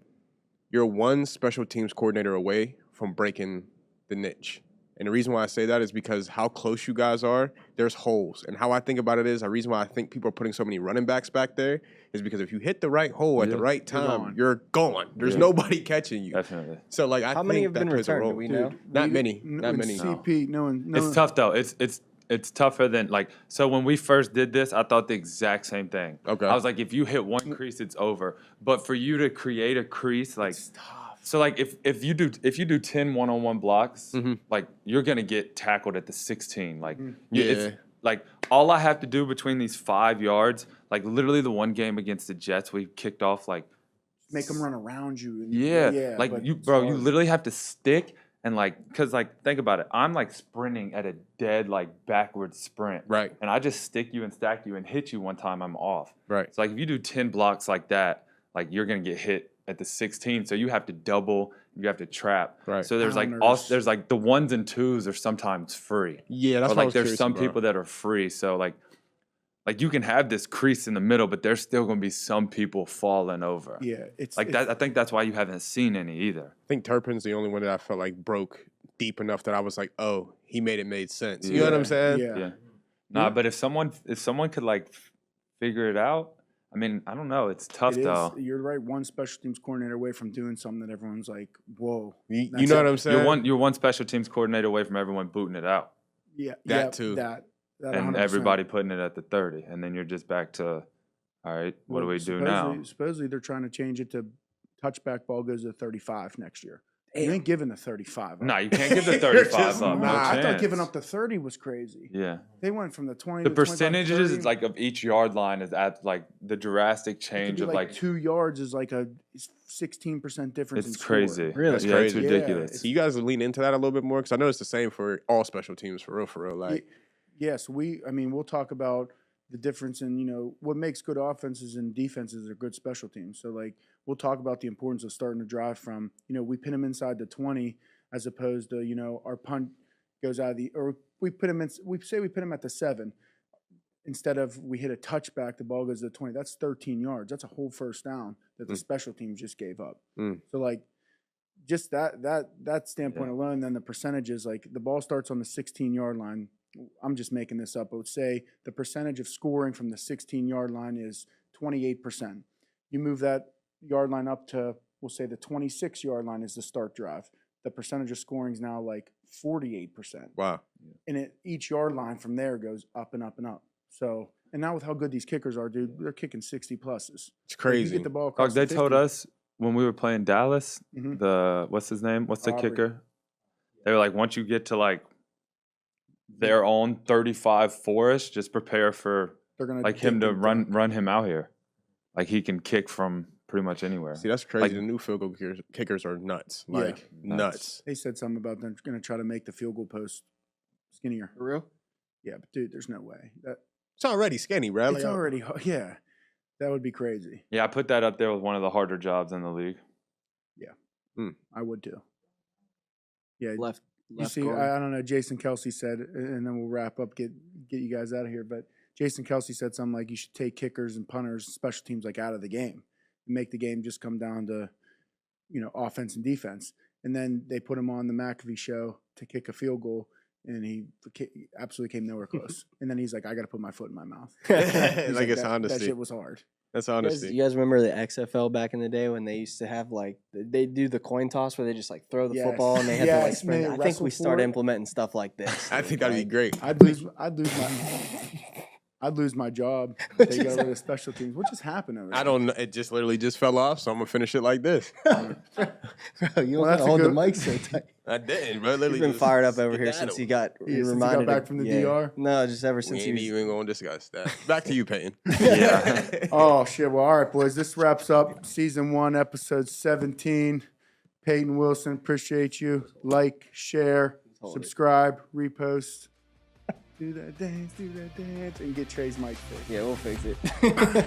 you're one special teams coordinator away from breaking the niche. And the reason why I say that is because how close you guys are, there's holes. And how I think about it is, the reason why I think people are putting so many running backs back there is because if you hit the right hole at the right time, you're gone. There's nobody catching you. Definitely. So, like, I How think many have that been plays a returned? role. Do we know? Not many. No, Not in many. CP, no one. No It's one- tough though. It's tougher than like so when we first did this, I thought the exact same thing. Okay. I was like, if you hit one crease, it's over. But for you to create a crease, like so like if you do 10 one-on-one blocks, like you're gonna get tackled at the 16. Like it's like all I have to do between these 5 yards, like literally the one game against the Jets, we kicked off like make them run around you. And like but you it's bro, you hard. literally have to stick and like, cause like think about it, I'm like sprinting at a dead like backward sprint, Right. and I just stick you and stack you and hit you one time, I'm off. Right. So like if you do 10 blocks like that, like you're gonna get hit at the 16. So you have to double, you have to trap. Right. So there's like Counters. there's like the 1s and 2s are sometimes free. Yeah, that's Or what I like was there's curious some about. people that are free. So like you can have this crease in the middle, but there's still gonna be some people falling over. Yeah, it's Like that, I think that's why you haven't seen any either. I think Turpin's the only one that I felt like broke deep enough that I was like, oh, he made sense. You know what I'm saying? Yeah. Yeah. Nah, but if someone could like figure it out, I mean, I don't know. It's tough It is. though. You're right. One special teams coordinator away from doing something that everyone's like, "Whoa." You That's know it. what I'm saying? You're one special teams coordinator away from everyone booting it out Yeah, That yeah, too. That and 100%. everybody putting it at the 30, and then you're just back to, all right, what do we do now? Supposedly they're trying to change it to touchback ball goes to 35 next year. You ain't giving the 35 up. No, you can't give the You're 35 just up. No not. I thought chance. giving up the 30 was crazy. Yeah. They went from the 20 The to 25 to percentages 30. like of each yard line is at like the drastic It could change be of like 2 yards is like a 16% difference. in it's score. crazy. Really? Yeah, it's crazy. ridiculous. So you guys lean into that a little bit more because I know it's the same for all special teams for real. Like, Yes, we'll talk about the difference in, what makes good offenses and defenses are good special teams. So, like, we'll talk about the importance of starting to drive from, we pin them inside the 20 as opposed to, our punt goes out of or we put them we put them at the 7. Instead of we hit a touchback, the ball goes to the 20. That's 13 yards. That's a whole first down that the special team just gave up. So, like, just that standpoint alone, then the percentages, like the ball starts on the 16-yard line. I'm just making this up. I would say the percentage of scoring from the 16-yard line is 28%. You move that yard line up to, we'll say the 26-yard line is the start drive. The percentage of scoring is now like 48%. wow. And each yard line from there goes up and up and up. So, and now with how good these kickers are, dude, they're kicking 60 pluses. It's Like, crazy. you get the ball Dog, across they the told 50. us when we were playing Dallas, Mhm. what's his name? What's the Rivalry. kicker? They were like, once you get to like their own 35 4-ish, just prepare for They're gonna like him dig to them down. run him out here. Like he can kick from pretty much anywhere. See, that's crazy. The new field goal kickers are nuts. Like, nuts. They said something about them going to try to make the field goal post skinnier. For real? Yeah, but dude, there's no way. It's already skinny, bro. It's already, yeah. That would be crazy. Yeah, I put that up there with one of the harder jobs in the league. Yeah, I would too. Yeah, Left you see, guard. I don't know. Jason Kelsey said, and then we'll wrap up, get you guys out of here. But Jason Kelsey said something like you should take kickers and punters, special teams, like out of the game, and make the game just come down to, offense and defense. And then they put him on the McAfee show to kick a field goal, and he absolutely came nowhere close. And then he's like, I got to put my foot in my mouth. Like it's honesty. That shit was hard. That's honesty. You guys remember the XFL back in the day when they used to have they do the coin toss where they just like throw the football and they have to like sprint? I think we start implementing stuff like this. I think that'd be great. I'd lose my job. They go to special teams. What just happened over there? I don't know. It just literally just fell off, so I'm gonna finish it like this. Bro, you don't hold the mic so tight. I didn't, bro. Literally He's been just fired up over here since he got reminded. back from the DR? No, just ever We since ain't even gonna discuss that. Back to you, Peyton. Yeah. Oh, shit. Well, all right, boys. This wraps up season 1, episode 17. Payton Wilson, appreciate you. Like, share, subscribe, repost. Do that dance, and get Trey's mic fixed. Yeah, we'll fix it.